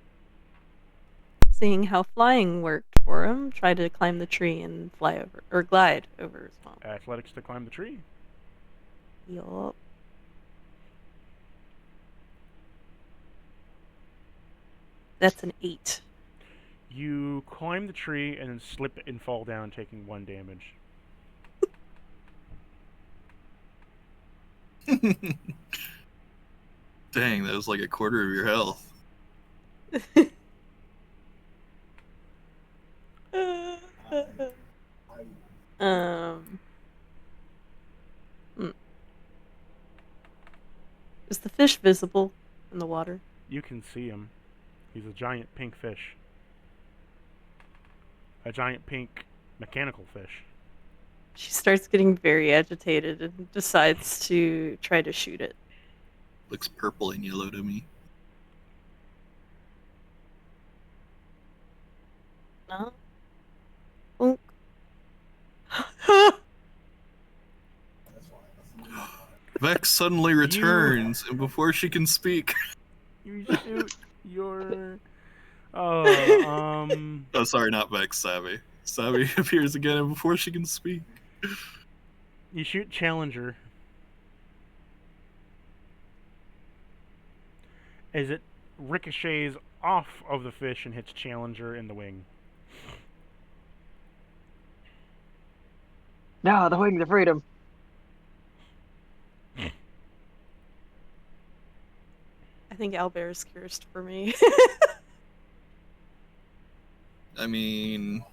seeing how flying worked for him, try to climb the tree and fly over, or glide over as well. Athletics to climb the tree. Yup. That's an 8. You climb the tree and then slip and fall down, taking 1 damage. Dang, that was like a quarter of your health. Is the fish visible in the water? You can see him. He's a giant pink fish. A giant pink mechanical fish. She starts getting very agitated and decides to try to shoot it. Looks purple and yellow to me. No. Bonk. Vex suddenly returns, and before she can speak... You shoot your... Oh, Oh, sorry, not Vex, Savvy. Savvy appears again, and before she can speak... You shoot Challenger. As it ricochets off of the fish and hits Challenger in the wing. No, the wings of freedom. I think Owlbear is cursed for me. I mean...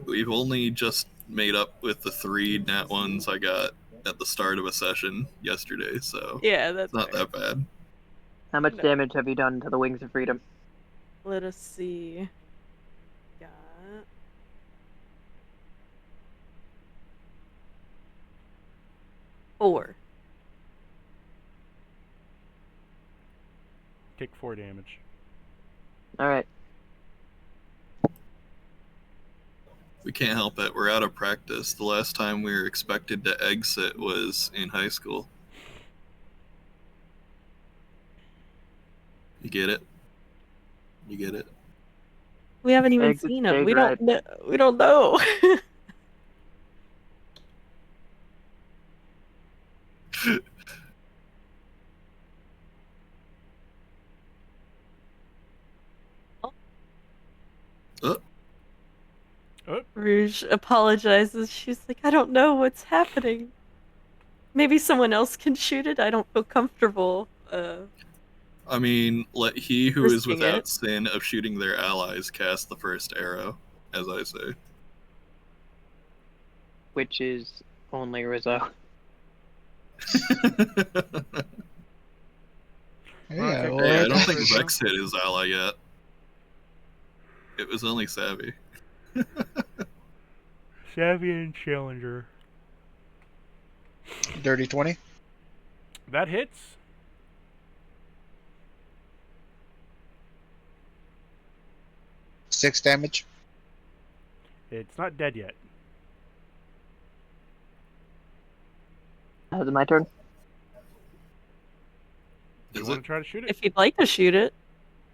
We've only just made up with the 3 nat 1s I got at the start of a session yesterday, so... Yeah, that's It's not fair. that bad. How much No. damage have you done to the wings of freedom? Let us see. Got 4. Take 4 damage. Alright. We can't help it. We're out of practice. The last time we were expected to exit was in high school. You get it? You get it? We haven't even Exit seen him. stage We right. don't know. We don't know. Rouge apologizes. She's like, I don't know what's happening. Maybe someone else can shoot it. I don't feel comfortable. I mean, let he who is Risking without it. sin of shooting their allies cast the first arrow, as I say. Which is only Rizzo. Yeah, take well, Hey, I that don't think damage. Vex hit his ally yet. It was only Savvy. Savvy and Challenger. dirty 20. That hits. Six damage. It's not dead yet. Is it my turn? Do you Is want it? to try to shoot it? If you'd like to shoot it.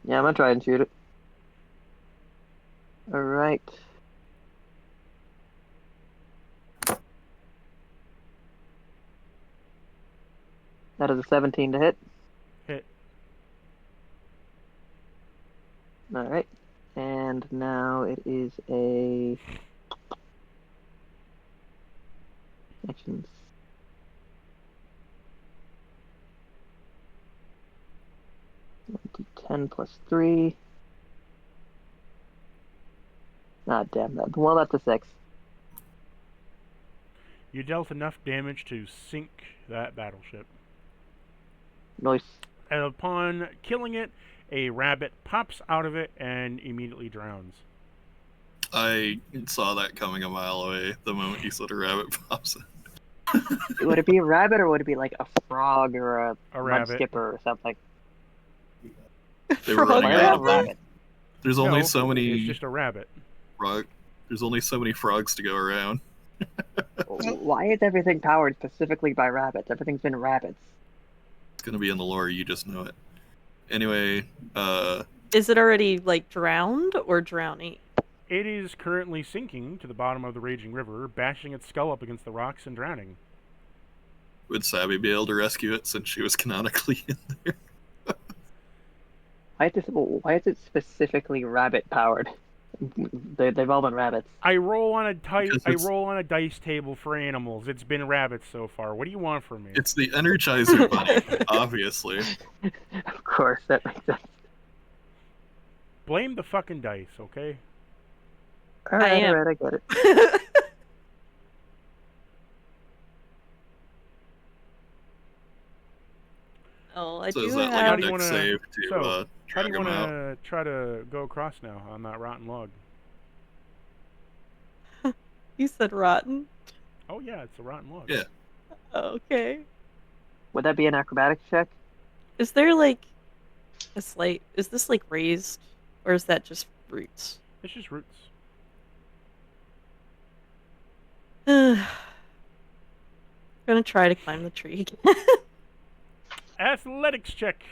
Yeah, I'm gonna try and shoot it. Alright. That is a 17 to hit. Hit. Alright. And now it is a... Actions. D10 plus 3. Ah, damn that. Well, that's a 6. You dealt enough damage to sink that battleship. Nice. And upon killing it, a rabbit pops out of it and immediately drowns. I saw that coming a mile away the moment you said a rabbit pops in. Would it be a rabbit or would it be like a frog or a mud rabbit. skipper or something? They were Frog running Why out a of rabbit? rabbit? There's only No, so It's many just a rabbit. There's only so many frogs to go around. Why is everything powered specifically by rabbits? Everything's been rabbits. It's gonna be in the lore, you just know it. Anyway, Is it already, like, drowned or drowning? It is currently sinking to the bottom of the raging river, bashing its skull up against the rocks and drowning. would Savvy be able to rescue it since she was canonically in there? Why is it specifically rabbit powered? They've all been rabbits. I roll on a Because I it's- roll on a dice table for animals. It's been rabbits so far. What do you want from me? It's the Energizer Bunny, obviously. Of course, that makes sense. Blame the fucking dice, okay? Alright, am. alright, I get it. Oh, I So do is that How like do a you deck wanna- save to so, How do drag you him want out? to try to go across now on that rotten log? You said rotten. Oh yeah, it's a rotten log. Yeah. Okay. Would that be an acrobatics check? Is there like a slight? Is this like raised, or is that just roots? It's just roots. Gonna try to climb the tree. Athletics check.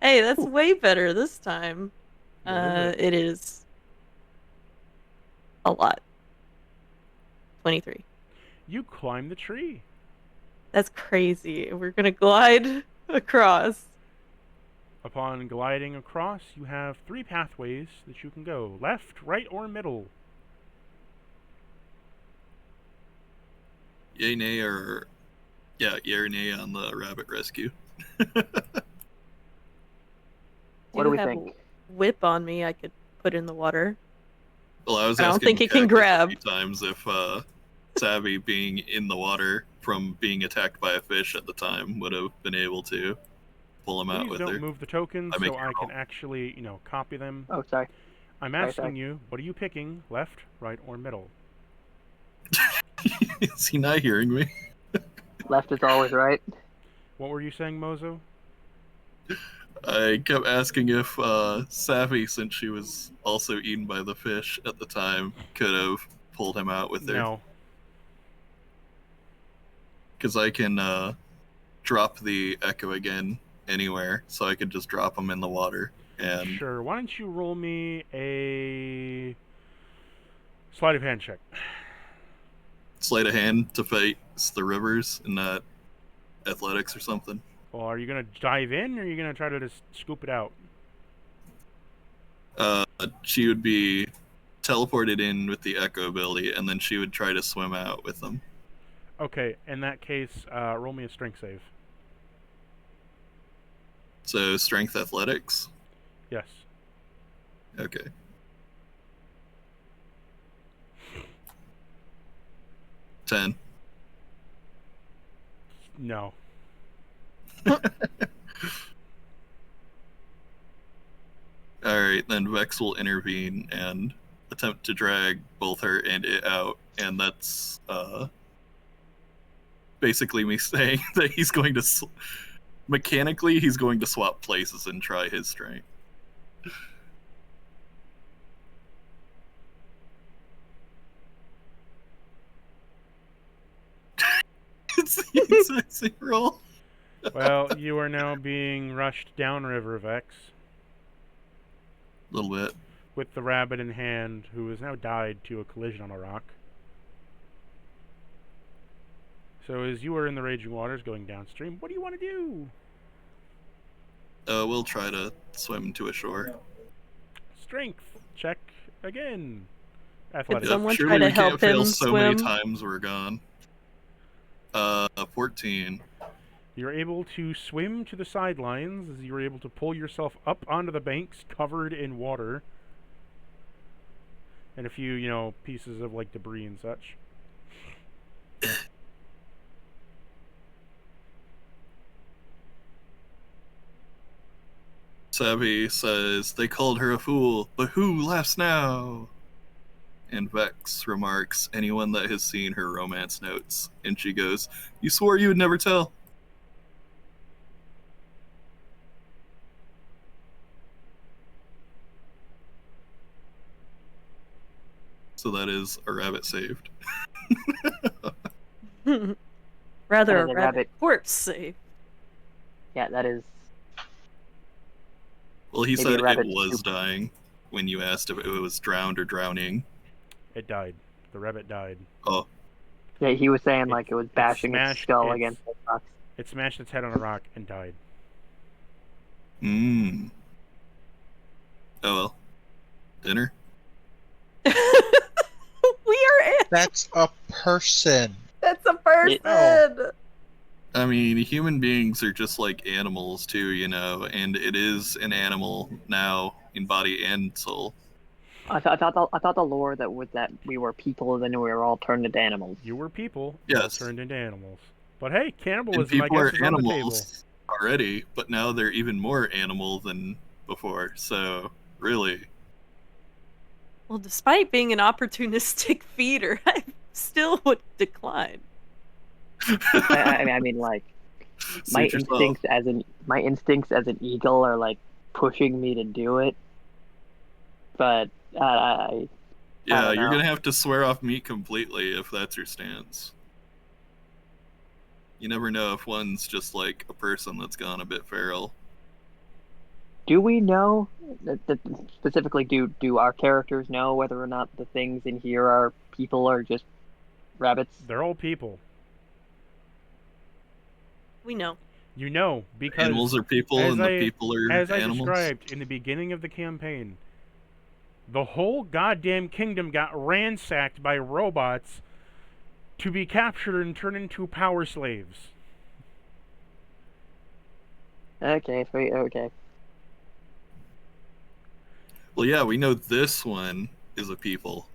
Hey, that's way better this time. What is It is a lot. 23. You climb the tree. That's crazy. We're gonna glide across. Upon gliding across, you have 3 pathways that you can go: left, right, or middle. Yay, nay, or... Yeah, yay or nay on the rabbit rescue. What do we have think? A whip on me. I could put in the water. Well, I was I don't asking think it can Cactus a grab. few times if Savvy being in the water from being attacked by a fish at the time would have been able to pull him out Please with don't her. move the tokens I make so you I can roll. actually, copy them. Oh, sorry. I'm Sorry, asking sorry. you, what are you picking? Left, right, or middle? Is he not hearing me? Left is always right. What were you saying, Mozo? I kept asking if Savvy, since she was also eaten by the fish at the time, could have pulled him out with her. No. Because I can drop the echo again anywhere, so I could just drop him in the water. And Sure. Why don't you roll me a sleight of hand check? sleight of hand to fight the rivers and not athletics or something. Well, are you gonna dive in, or are you gonna try to just scoop it out? She would be teleported in with the echo ability, and then she would try to swim out with them. Okay. In that case, roll me a strength save. So strength athletics. Yes. Okay. Ten. No. Alright, then Vex will intervene and attempt to drag both her and it out, and that's basically me saying that he's going to mechanically he's going to swap places and try his strength. It's the exact same roll. Well, you are now being rushed downriver, Vex, A little bit. with the rabbit in hand, who has now died to a collision on a rock. So as you are in the raging waters going downstream, what do you want to do? We'll try to swim to a shore. Strength check again. Could Athletics. someone surely try to we can't help fail him so many swim? times we're gone. 14. You're able to swim to the sidelines as you're able to pull yourself up onto the banks covered in water. And a few, pieces of like debris and such. Savvy says, they called her a fool, but who laughs now? And Vex remarks, anyone that has seen her romance notes. And she goes, you swore you would never tell. So that is a rabbit saved. Rather That a is a rabbit rabbit. corpse save. Yeah, that is. Well, he Maybe said a rabbit it was soup. dying when you asked if it was drowned or drowning. It died. The rabbit died. Oh, Yeah, he was saying like it was bashing its smashed skull its- against the rocks. It smashed its head on a rock and died. Mmm. Oh well. Dinner? We are in. That's a person. That's a person. Oh. I mean, human beings are just like animals too, you know, and it is an animal now in body and soul. I thought the lore that was that we were people and then we were all turned into animals. You were people, you all Yes. turned into animals. But hey, And cannibalism, I people are guess, is on the table. animals already, but now they're even more animal than before. So, really. Well, despite being an opportunistic feeder, I still would decline. I mean, like my Suit yourself. instincts as an eagle are like pushing me to do it, but I Yeah, don't you're know. gonna have to swear off meat completely if that's your stance. You never know if one's just like a person that's gone a bit feral. Do we know that specifically? Do our characters know whether or not the things in here are people or just rabbits? They're all people. We know. You know, because Animals are people as and the I- people are as I animals. described in the beginning of the campaign, the whole goddamn kingdom got ransacked by robots to be captured and turned into power slaves. Okay, okay. Well, yeah, we know this one is a people.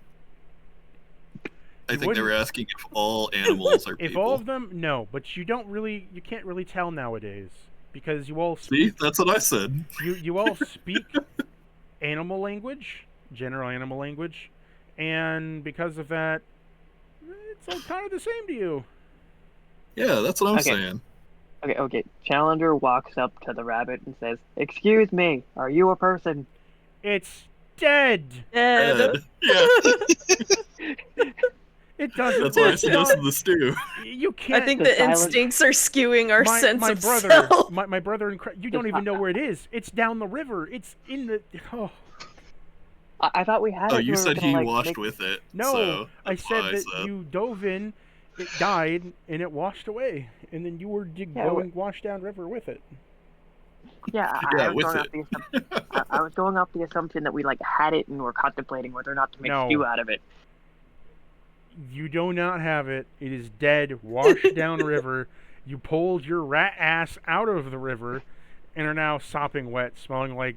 I You think they were wouldn't- asking if all animals are If people. all of them, no, but you can't really tell nowadays because you all See, speak, that's what I said. you all speak animal language, general animal language, and because of that, it's all kind of the same to you. Yeah, that's what I'm Okay. saying. Okay. Challenger walks up to the rabbit and says, "Excuse me, are you a person?" It's dead. Dead. Ed. Yeah, It doesn't. that's why I respond. suggested the stew. You can't. I think The the silent- instincts are skewing our sense my of brother, self. my brother, and you don't even know where it is. It's down the river. It's in the. Oh I thought we had Oh, it. you we were said gonna, he like, washed make- with it. no! So I that's said why that you dove in, it died, and it washed away, and then you were going wash down river with it. Yeah, Yeah, I was with going it. off the assumption. I was going off the assumption that we like had it and were contemplating whether or not to make No. stew out of it. You do not have it. It is dead, washed down river. You pulled your rat ass out of the river, and are now sopping wet, smelling like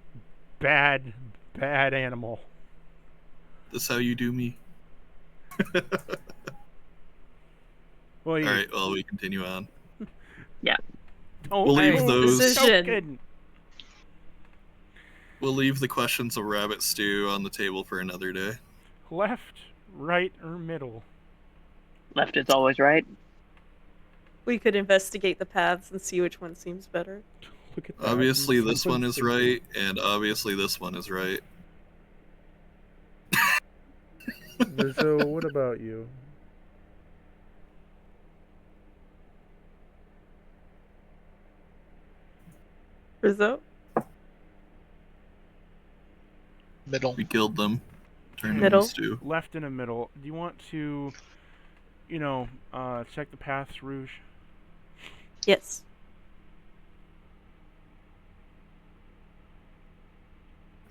bad animal. That's how you do me. Well, you All right, well, we continue on. don't We'll leave move those- the Decision. token. We'll leave the questions of rabbit stew on the table for another day. Left, right, or middle. Left is always right. We could investigate the paths and see which one seems better. Look at that. Obviously, this one is Someone's right, and obviously, this one is right. thinking. So, what about you? Rizzo? Middle. We killed them. Turned them Middle. into stew. Left and a middle. Do you want to, check the paths, Rouge? Yes.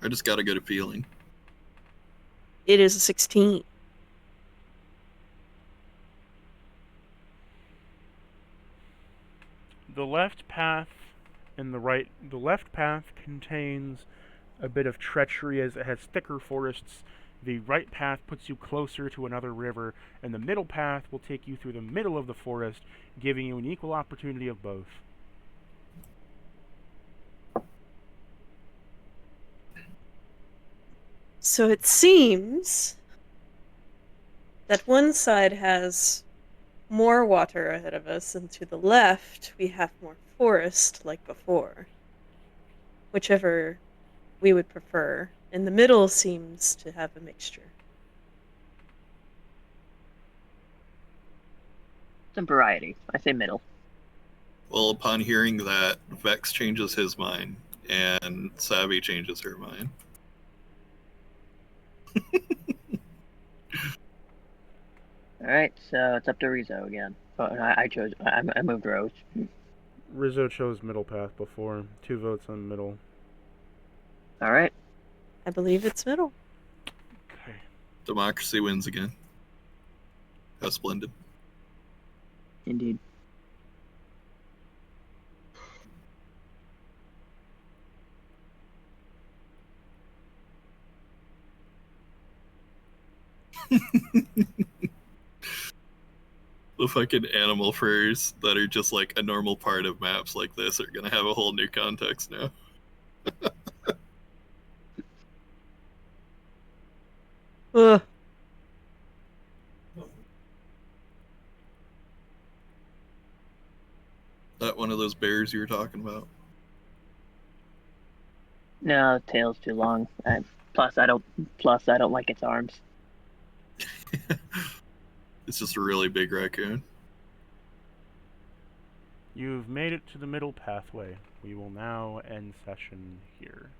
I just got a good feeling. It is a 16. The left path and the right. The left path contains a bit of treachery as it has thicker forests. The right path puts you closer to another river, and the middle path will take you through the middle of the forest, giving you an equal opportunity of both. So it seems that one side has more water ahead of us, and to the left we have more forest like before. Whichever we would prefer. And the middle seems to have a mixture. Some variety. I say middle. Well, upon hearing that, Vex changes his mind, and Savvy changes her mind. All right, so it's up to Rizzo again. Oh, I chose. I moved Rose. Rizzo chose middle path before. 2 votes on middle. All right. I believe it's middle. Okay. Democracy wins again. How splendid. Indeed. The fucking animal furs that are just like a normal part of maps like this are gonna have a whole new context now. Ugh. That one of those bears you were talking about. No, the tail's too long. Plus, I don't like its arms. It's just a really big raccoon. You've made it to the middle pathway. We will now end session here.